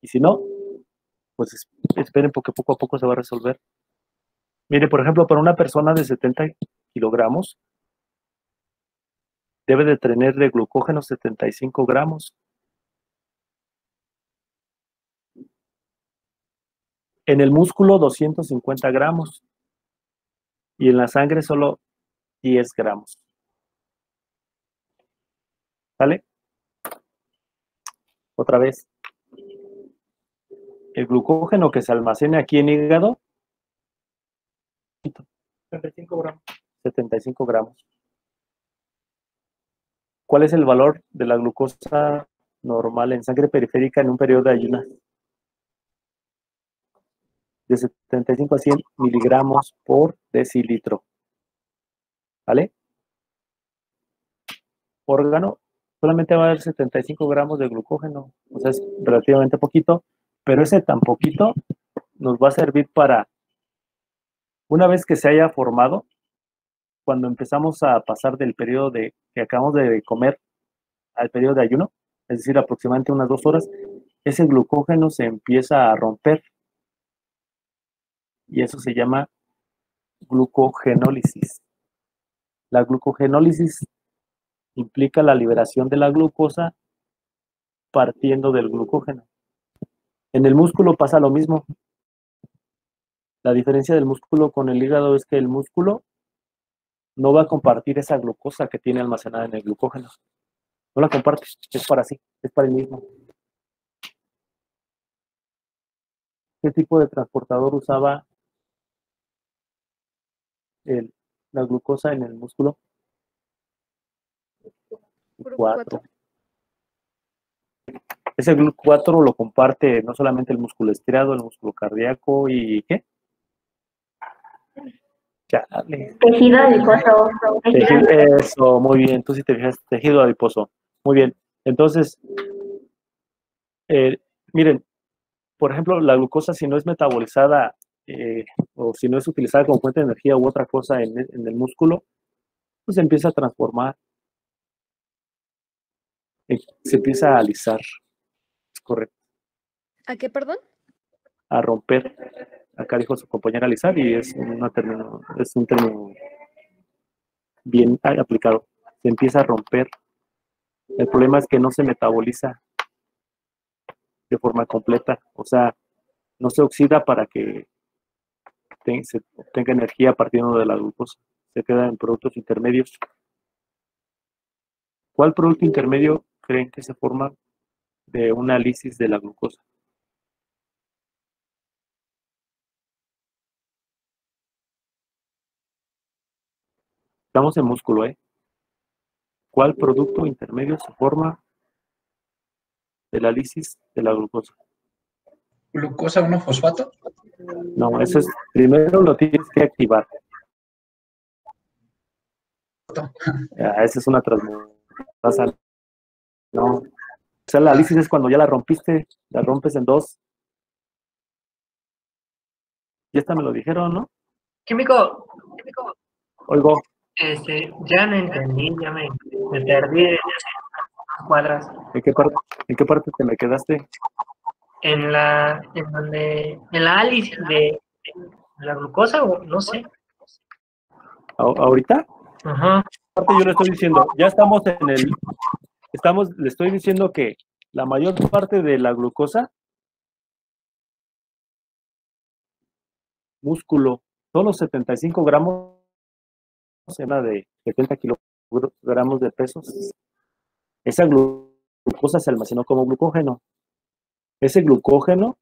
Y si no, pues esperen porque poco a poco se va a resolver. Mire, por ejemplo, para una persona de 70 kilogramos, debe de tener de glucógeno 75 gramos. En el músculo 250 gramos. Y en la sangre solo 10 gramos. ¿Sale? Otra vez. El glucógeno que se almacena aquí en hígado, 35 gramos. 75 gramos. ¿Cuál es el valor de la glucosa normal en sangre periférica en un periodo de ayunas? De 75 a 100 miligramos por decilitro. ¿Vale? Órgano, solamente va a haber 75 gramos de glucógeno. O sea, es relativamente poquito, pero ese tan poquito nos va a servir para, una vez que se haya formado, cuando empezamos a pasar del periodo que acabamos de comer al periodo de ayuno, es decir, aproximadamente unas 2 horas, ese glucógeno se empieza a romper. Y eso se llama glucogenólisis. La glucogenólisis implica la liberación de la glucosa partiendo del glucógeno. En el músculo pasa lo mismo. La diferencia del músculo con el hígado es que el músculo no va a compartir esa glucosa que tiene almacenada en el glucógeno. No la comparte, es para sí, es para el mismo. ¿Qué tipo de transportador usaba la glucosa en el músculo? 4. Ese GLUT4 lo comparte no solamente el músculo estriado, el músculo cardíaco y ¿qué? Chale. Tejido adiposo. Eso, muy bien. Tú sí te fijas, tejido adiposo. Muy bien. Entonces, miren, por ejemplo, la glucosa, si no es metabolizada o si no es utilizada como fuente de energía u otra cosa en el músculo, pues se empieza a transformar. Se empieza a alisar. Es correcto. ¿A qué, perdón? A romper. Acá dijo su compañera alisar y es un término bien aplicado. Se empieza a romper. El problema es que no se metaboliza de forma completa. O sea, no se oxida para que se obtenga energía partiendo de la glucosa. Se queda en productos intermedios. ¿Cuál producto intermedio creen que se forma de una lisis de la glucosa? Estamos en músculo, ¿eh? ¿Cuál producto intermedio se forma de la lisis de la glucosa? ¿Glucosa 1-fosfato? No, eso es, primero lo tienes que activar. Esa es una transmutasa. No. O sea, la lisis es cuando ya la rompiste, la rompes en 2. Y esta me lo dijeron, ¿no? Químico, Oigo. ya no entendí, ya me perdí de cuadras. ¿En qué parte te me quedaste? En la álisis de la glucosa, o no sé. ¿Ahorita? Ajá. Aparte yo le estoy diciendo, ya estamos en el le estoy diciendo que la mayor parte de la glucosa, músculo, solo 75 gramos, una de 70 kilogramos de peso, esa glucosa se almacenó como glucógeno. Ese glucógeno,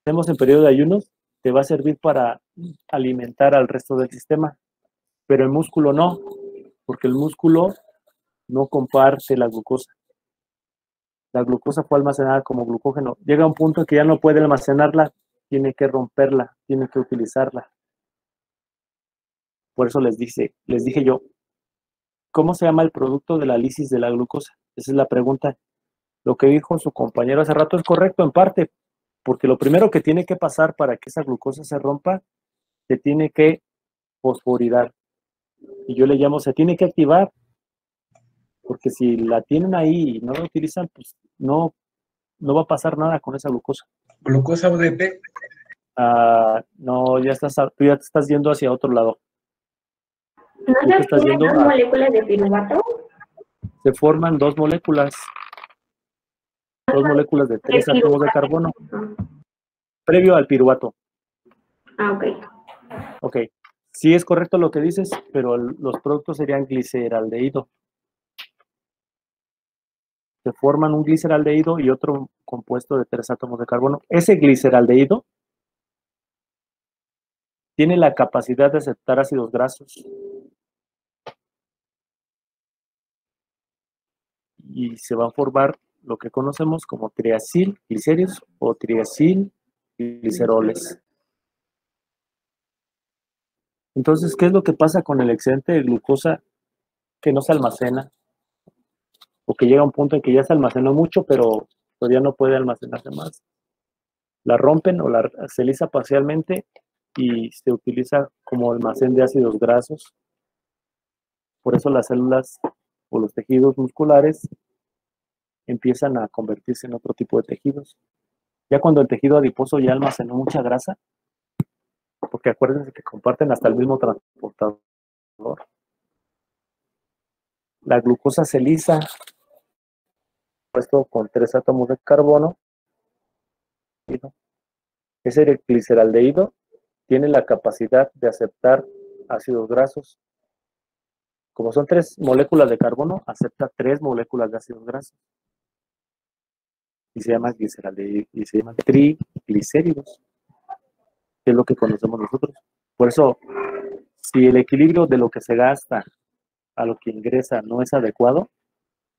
hacemos en periodo de ayunos, te va a servir para alimentar al resto del sistema, pero el músculo no, porque el músculo no comparte la glucosa. La glucosa fue almacenada como glucógeno. Llega un punto en que ya no puede almacenarla, tiene que romperla, tiene que utilizarla. Por eso les dije yo, ¿cómo se llama el producto de la lisis de la glucosa? Esa es la pregunta. Lo que dijo su compañero hace rato es correcto en parte, porque lo primero que tiene que pasar para que esa glucosa se rompa, se tiene que fosforidar. Y yo le llamo, se tiene que activar, porque si la tienen ahí y no la utilizan, pues no va a pasar nada con esa glucosa. Glucosa UDP. No, tú ya te estás yendo hacia otro lado. ¿No Tú te se estás tienen yendo dos moléculas de piruvato? Se forman dos moléculas de 3 átomos de carbono, previo al piruvato. Ah, ok. Ok, sí es correcto lo que dices, pero los productos serían gliceraldehído. Se forman un gliceraldehído y otro compuesto de 3 átomos de carbono. Ese gliceraldehído tiene la capacidad de aceptar ácidos grasos y se va a formar lo que conocemos como triacilglicéridos o triacilgliceroles. Entonces, ¿qué es lo que pasa con el excedente de glucosa que no se almacena? O que llega a un punto en que ya se almacenó mucho, pero todavía no puede almacenarse más. La rompen o se lisa parcialmente y se utiliza como almacén de ácidos grasos. Por eso las células o los tejidos musculares empiezan a convertirse en otro tipo de tejidos. Ya cuando el tejido adiposo ya almacenó mucha grasa, porque acuérdense que comparten hasta el mismo transportador. La glucosa se lisa, puesto con 3 átomos de carbono. Ese gliceraldehído tiene la capacidad de aceptar ácidos grasos. Como son 3 moléculas de carbono, acepta 3 moléculas de ácidos grasos. Y se llama gliceraldehído, y se llaman triglicéridos, que es lo que conocemos nosotros. Por eso, si el equilibrio de lo que se gasta a lo que ingresa no es adecuado,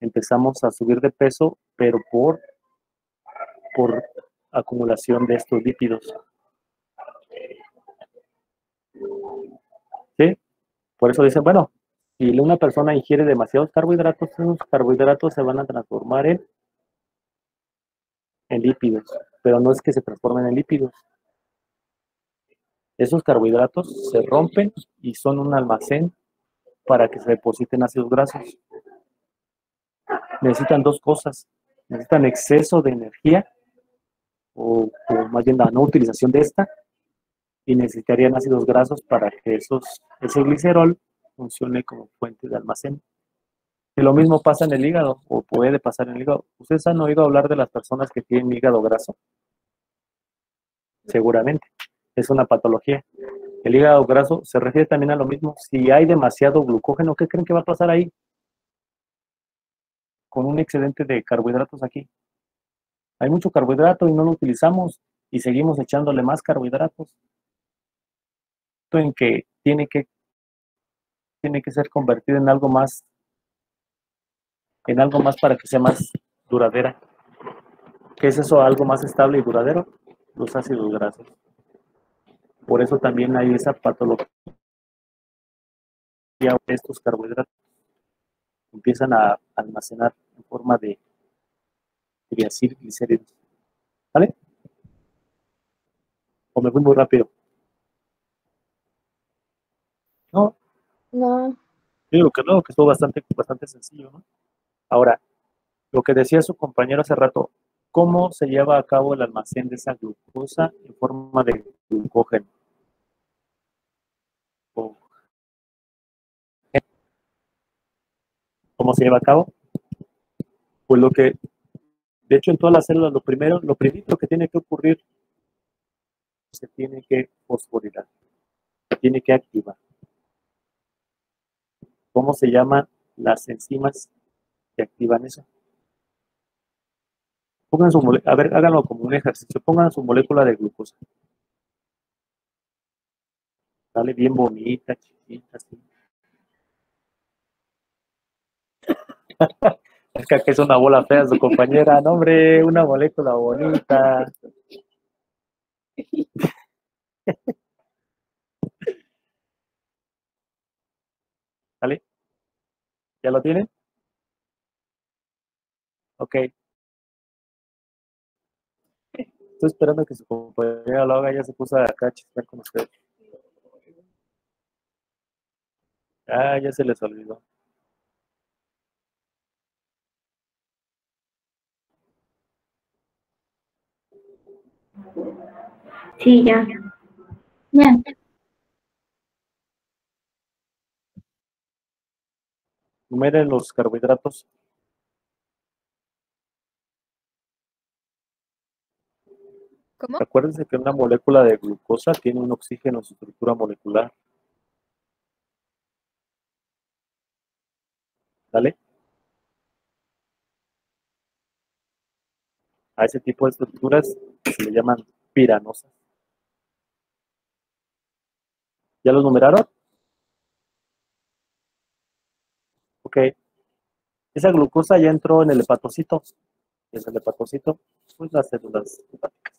empezamos a subir de peso, pero por acumulación de estos lípidos. ¿Sí? Por eso dicen, bueno, si una persona ingiere demasiados carbohidratos, esos carbohidratos se van a transformar en lípidos, pero no es que se transformen en lípidos. Esos carbohidratos se rompen y son un almacén para que se depositen ácidos grasos. Necesitan 2 cosas. Necesitan exceso de energía, o más bien la no utilización de esta, y necesitarían ácidos grasos para que ese glicerol funcione como fuente de almacén. Y lo mismo pasa en el hígado, o puede pasar en el hígado. ¿Ustedes han oído hablar de las personas que tienen hígado graso? Seguramente. Es una patología. El hígado graso se refiere también a lo mismo. Si hay demasiado glucógeno, ¿qué creen que va a pasar ahí? Con un excedente de carbohidratos aquí. Hay mucho carbohidrato y no lo utilizamos y seguimos echándole más carbohidratos. Esto en que tiene que ser convertido en algo más para que sea más duradera. ¿Qué es eso? Algo más estable y duradero, los ácidos grasos. Por eso también hay esa patología de estos carbohidratos. Empiezan a almacenar en forma de triacilglicéridos. ¿Vale? ¿O me fui muy rápido? No, No. yo digo que no, que estuvo bastante sencillo, ¿no? Ahora, lo que decía su compañero hace rato, ¿cómo se lleva a cabo el almacén de esa glucosa en forma de glucógeno? ¿Cómo se lleva a cabo? Pues de hecho, en todas las células, lo primero que tiene que ocurrir, se tiene que fosforilar, se tiene que activar. ¿Cómo se llaman las enzimas que activan eso? Pongan a ver, háganlo como un ejercicio. Pongan su molécula de glucosa. Sale bien bonita, chiquita, así. Es que aquí es una bola fea su compañera. No, hombre, una molécula bonita. ¿Sale? ¿Ya lo tienen? Ok. Estoy esperando que su compañera lo haga. Ya se puso acá a chispear con ustedes. Ah, ya se les olvidó. Sí, ya. Ya. Numeren los carbohidratos. ¿Cómo? Acuérdense que una molécula de glucosa tiene un oxígeno en su estructura molecular. ¿Vale? A ese tipo de estructuras se le llaman piranosas. ¿Ya los numeraron? Ok. Esa glucosa ya entró en el hepatocito. Y en el hepatocito, pues las células hepáticas.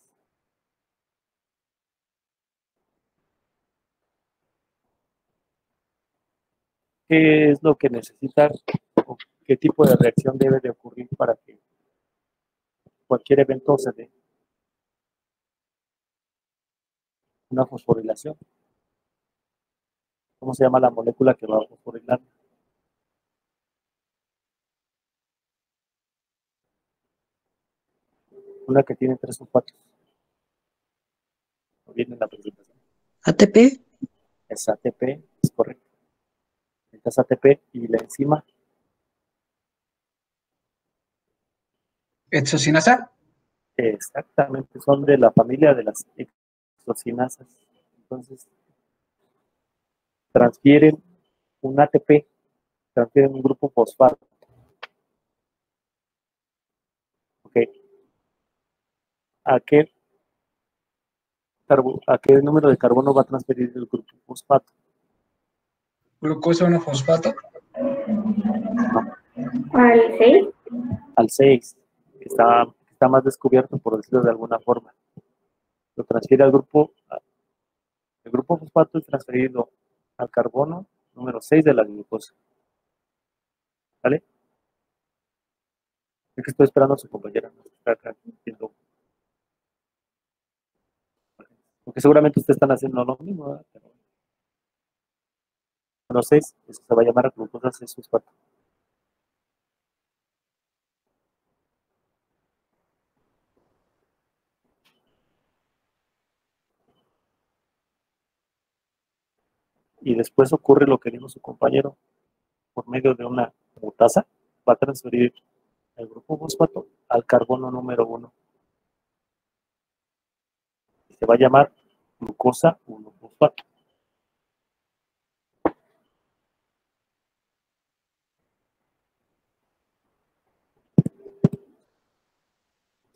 ¿Qué es lo que necesita o qué tipo de reacción debe de ocurrir para que cualquier evento se dé? Una fosforilación. ¿Cómo se llama la molécula que va a fosforilar? Una que tiene 3 sulfatos. No viene en la presentación. ATP. Es ATP, es correcto. Es ATP y la enzima. ¿Exocinasa? Exactamente, son de la familia de las exocinasas. Entonces, transfieren un ATP, transfieren un grupo fosfato. Ok. ¿A qué número de carbono va a transferir el grupo fosfato? ¿Glucosa 1-fosfato? ¿Al 6? Al 6, que está más descubierto, por decirlo de alguna forma. Lo transfiere al grupo. El grupo fosfato es transferido al carbono número 6 de la glucosa. ¿Vale? Es que estoy esperando a su compañera. Está acá viendo. Porque seguramente ustedes están haciendo lo mismo, ¿verdad? Pero, número 6, eso se va a llamar glucosa 6-fosfato. Y después ocurre lo que dijo su compañero, por medio de una mutasa, va a transferir el grupo fosfato al carbono número 1. Y se va a llamar glucosa 1-fosfato.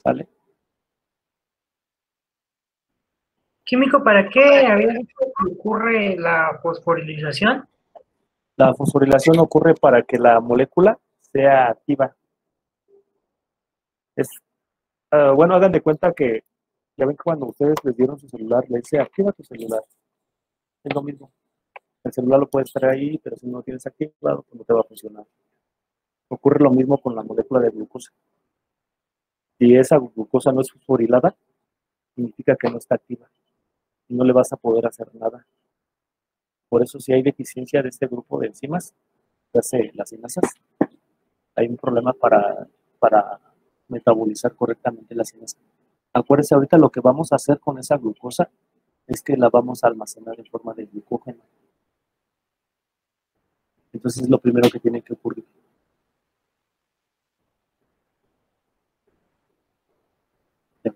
¿Vale? Químico, ¿para qué había dicho que ocurre la fosforilización? La fosforilación ocurre para que la molécula sea activa. Bueno, hagan de cuenta que ya ven que cuando ustedes les dieron su celular, le dice activa tu celular. Es lo mismo. El celular lo puedes traer ahí, pero si no lo tienes activado, pues no te va a funcionar. Ocurre lo mismo con la molécula de glucosa. Si esa glucosa no es fosforilada, significa que no está activa y no le vas a poder hacer nada. Por eso, si hay deficiencia de este grupo de enzimas, ya sea las sinasas, hay un problema para metabolizar correctamente la sinasa. Acuérdense, ahorita lo que vamos a hacer con esa glucosa es que la vamos a almacenar en forma de glucógeno. Entonces es lo primero que tiene que ocurrir.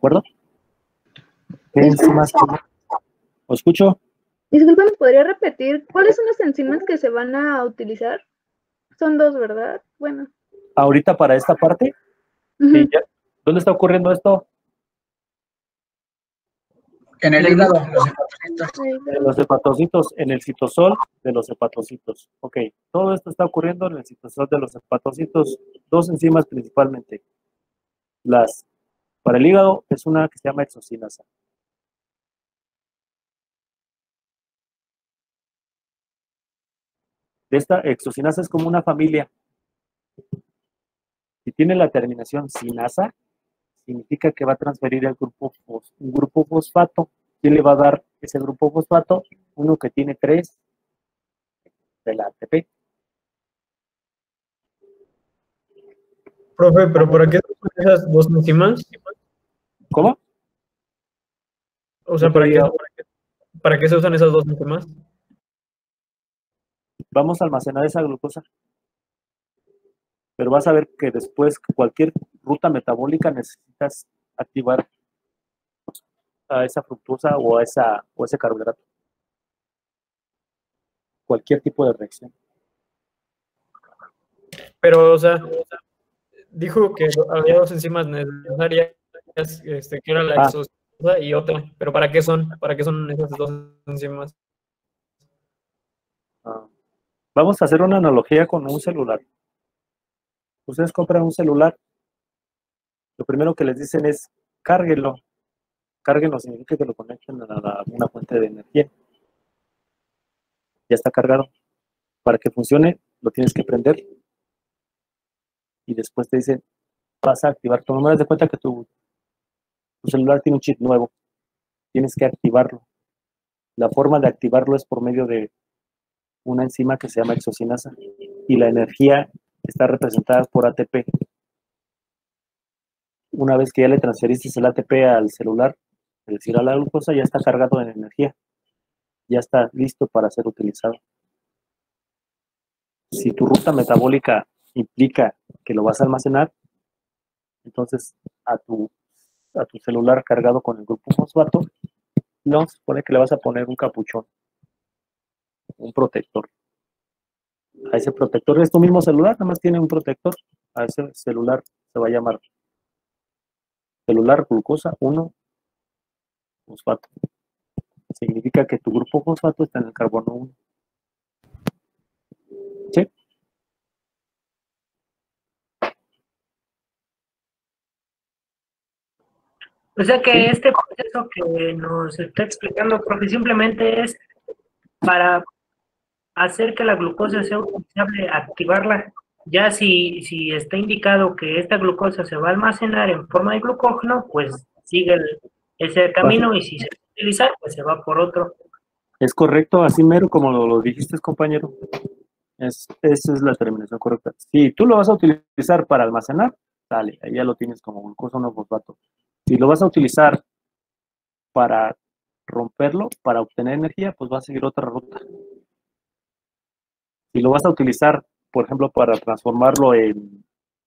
acuerdo? ¿Qué enzimas? ¿Lo escucho? Disculpa, ¿me podría repetir cuáles son las enzimas que se van a utilizar? Son dos, ¿verdad? Bueno. Ahorita para esta parte, sí, ya. ¿Dónde está ocurriendo esto? En el hígado, los hepatocitos. En los hepatocitos, en el citosol de los hepatocitos. Ok, todo esto está ocurriendo en el citosol de los hepatocitos. Dos enzimas principalmente. Para el hígado es una que se llama exocinasa. Esta exocinasa es como una familia. Si tiene la terminación sinasa, significa que va a transferir un grupo fosfato. ¿Quién le va a dar ese grupo fosfato? Uno que tiene 3 de la ATP. Profe, ¿pero para qué son esas dos enzimas? ¿Cómo? O sea, ¿para qué se usan esas dos enzimas? Vamos a almacenar esa glucosa. Pero vas a ver que después, cualquier ruta metabólica necesitas activar a esa fructosa o ese carbohidrato. Cualquier tipo de reacción. Pero, o sea, dijo que había dos enzimas necesarias, que era la exocinasa y otra. ¿Pero para qué son? ¿Para qué son esas dos enzimas? Vamos a hacer una analogía con un celular. Ustedes compran un celular, lo primero que les dicen es cárguenlo. Cárguenlo significa que lo conecten a una fuente de energía. Ya está cargado. Para que funcione, lo tienes que prender. Y después te dicen, vas a activar. Tu número de cuenta que tu celular tiene un chip nuevo. Tienes que activarlo. La forma de activarlo es por medio de una enzima que se llama exocinasa. Y la energía está representada por ATP. Una vez que ya le transferiste el ATP al celular, es decir, a la glucosa, ya está cargado en energía. Ya está listo para ser utilizado. Si tu ruta metabólica implica que lo vas a almacenar, entonces a tu celular cargado con el grupo fosfato, no se supone que le vas a poner un capuchón, un protector. A ese protector es tu mismo celular, nada más tiene un protector. A ese celular se va a llamar celular glucosa 1 fosfato. Significa que tu grupo fosfato está en el carbono 1. ¿Sí? O sea que este proceso que nos está explicando, profe, simplemente es para hacer que la glucosa sea utilizable, activarla. Ya si está indicado que esta glucosa se va a almacenar en forma de glucógeno, pues sigue ese camino, y si se va a utilizar, pues se va por otro. Es correcto, así mero como lo dijiste, compañero. Esa es la terminación correcta. Si tú lo vas a utilizar para almacenar, dale, ahí ya lo tienes como glucosa 1 fosfato. Si lo vas a utilizar para romperlo, para obtener energía, pues va a seguir otra ruta. Si lo vas a utilizar, por ejemplo, para transformarlo en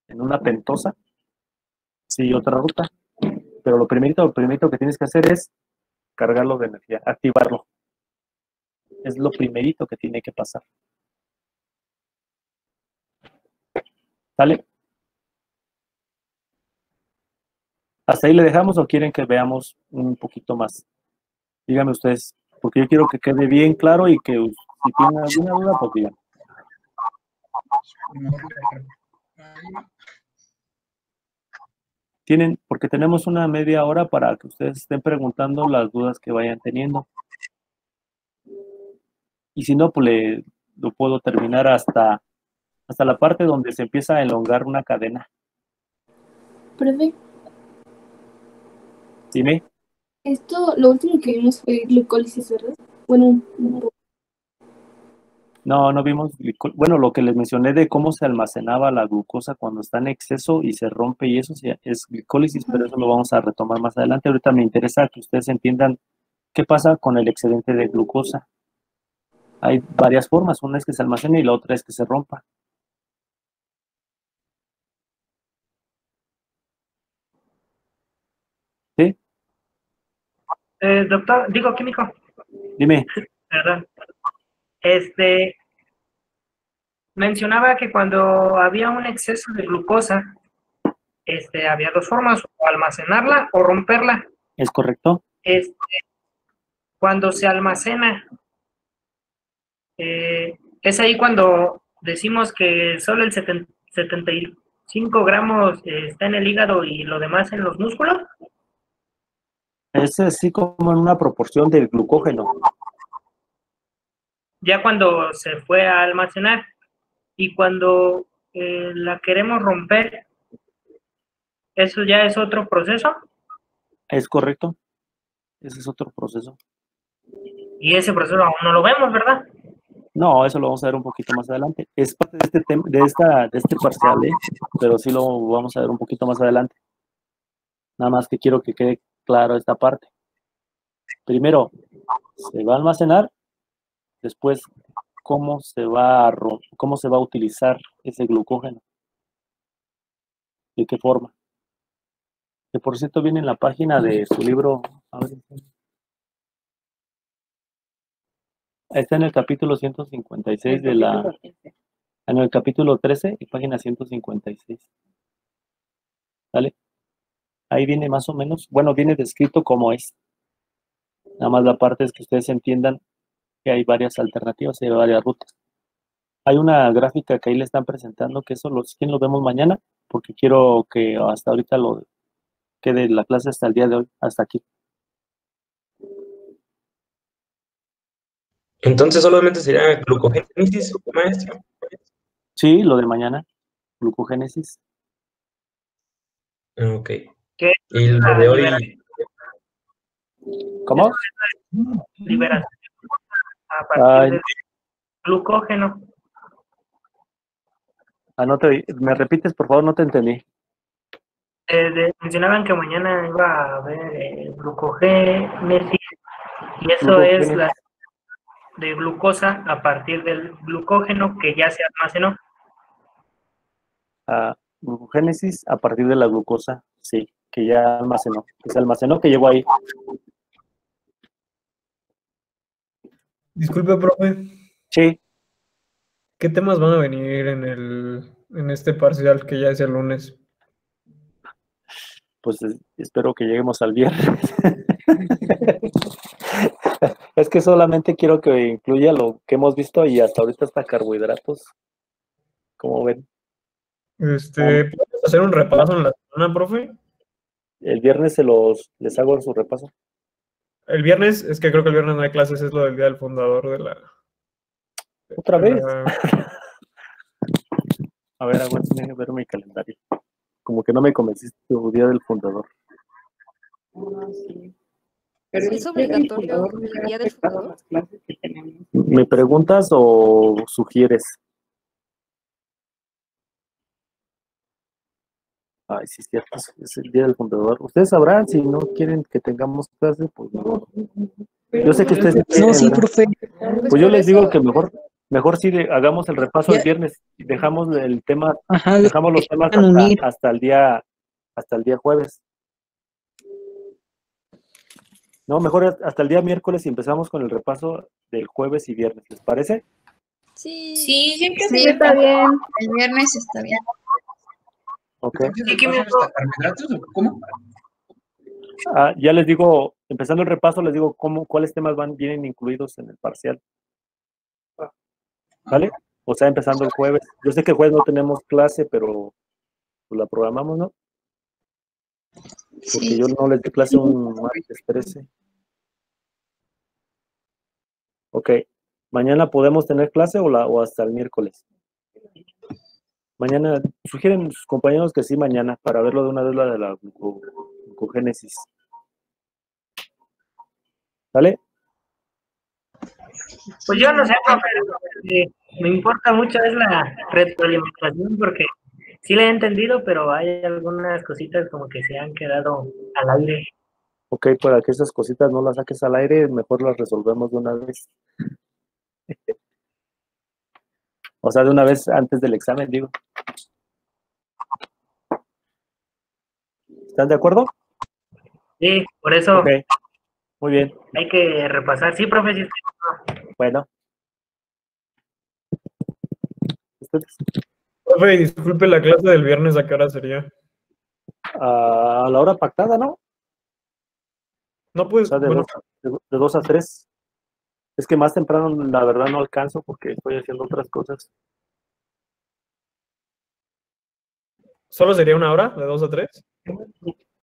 una pentosa, sí, otra ruta. Pero lo primerito que tienes que hacer es cargarlo de energía, activarlo. Es lo primerito que tiene que pasar. ¿Sale? ¿Hasta ahí le dejamos o quieren que veamos un poquito más? Díganme ustedes, porque yo quiero que quede bien claro y que si tienen alguna duda, pues digan. Porque tenemos una media hora para que ustedes estén preguntando las dudas que vayan teniendo. Y si no, pues lo puedo terminar hasta la parte donde se empieza a elongar una cadena. Profe, Dime. esto, lo último que vimos fue glucólisis, ¿verdad? Bueno, No vimos, bueno, lo que les mencioné de cómo se almacenaba la glucosa cuando está en exceso y se rompe y eso es glicólisis, pero eso lo vamos a retomar más adelante. Ahorita me interesa que ustedes entiendan qué pasa con el excedente de glucosa. Hay varias formas, una es que se almacene y la otra es que se rompa. ¿Sí? Doctor, digo químico, Dime. perdón. Mencionaba que cuando había un exceso de glucosa, había dos formas, o almacenarla o romperla. ¿Es correcto? Cuando se almacena, es ahí cuando decimos que solo el 75 gramos está en el hígado y lo demás en los músculos. Es así como en una proporción del glucógeno. Ya cuando se fue a almacenar y cuando la queremos romper, ¿eso ya es otro proceso? ¿Es correcto? Ese es otro proceso. Y ese proceso aún no lo vemos, ¿verdad? No, eso lo vamos a ver un poquito más adelante. Es parte de este tema, de este parcial, pero sí lo vamos a ver un poquito más adelante. Nada más que quiero que quede claro esta parte. Primero, se va a almacenar, después, cómo se va a utilizar ese glucógeno. ¿De qué forma? Que por cierto viene en la página de su libro. A ver, está en el capítulo 156 en el capítulo 13 y página 156. ¿Vale? Ahí viene más o menos, bueno, viene descrito cómo es. Nada más la parte es que ustedes entiendan que hay varias alternativas y hay varias rutas. Hay una gráfica que ahí le están presentando, que eso ¿quién lo vemos mañana? Porque quiero que hasta ahorita lo quede la clase hasta el día de hoy, hasta aquí. Entonces solamente sería glucogénesis, maestro. Sí, lo de mañana, glucogénesis. Ok. ¿Qué? Y lo de hoy. ¿Cómo? Liberación a partir del glucógeno. ¿Me repites, por favor? No te entendí. Mencionaban que mañana iba a haber glucogénesis y eso es la de glucosa a partir del glucógeno que ya se almacenó. Glucogénesis a partir de la glucosa, sí, que ya almacenó. Que se almacenó, que llegó ahí. Disculpe, profe. Sí. ¿Qué temas van a venir en este parcial que ya es el lunes? Pues espero que lleguemos al viernes. Es que solamente quiero que incluya lo que hemos visto y hasta ahorita hasta carbohidratos. ¿Cómo ven? ¿Puedes hacer un repaso en la semana, profe? El viernes les hago su repaso. El viernes, es que creo que el viernes no hay clases, es lo del día del fundador de la... ¿Otra vez? A ver, déjame ver mi calendario. Como que no me convenciste el día del fundador. Pero ¿es obligatorio el día del fundador? ¿Me preguntas o sugieres? Ay, sí, es cierto, es el día del fundador. Ustedes sabrán, si no quieren que tengamos clase, pues no. Yo sé que ustedes... No, sí, profe. Pues yo les digo que mejor sí hagamos el repaso el viernes y dejamos el tema, dejamos los temas hasta el día jueves. No, mejor hasta el día miércoles y empezamos con el repaso del jueves y viernes, ¿les parece? Sí, siempre Sí, está bien. El viernes está bien. Ok. ¿Carbohidratos o cómo? Ya les digo, empezando el repaso, les digo cuáles temas vienen incluidos en el parcial. ¿Vale? O sea, empezando el jueves. Yo sé que el jueves no tenemos clase, pero pues la programamos, ¿no? Porque yo no les di clase un martes 13. Ok. ¿Mañana podemos tener clase o hasta el miércoles? Mañana, sugieren sus compañeros que sí mañana, para verlo de una vez la de la glucogénesis. ¿Vale? Pues yo no sé, profe, me importa mucho es la retroalimentación porque sí la he entendido, pero hay algunas cositas como que se han quedado al aire. Ok, para que esas cositas no las saques al aire, mejor las resolvemos de una vez. O sea, de una vez antes del examen, digo. ¿Están de acuerdo? Sí, por eso. Ok. Muy bien. Hay que repasar. Sí, profe, sí estoy- Bueno. ¿Ustedes? Profe, disculpe, la clase del viernes, ¿a qué hora sería? A la hora pactada, ¿no? No, O pues, sea, de, bueno, 2 a 3. Es que más temprano, la verdad, no alcanzo porque estoy haciendo otras cosas. ¿solo sería una hora, de 2 a 3?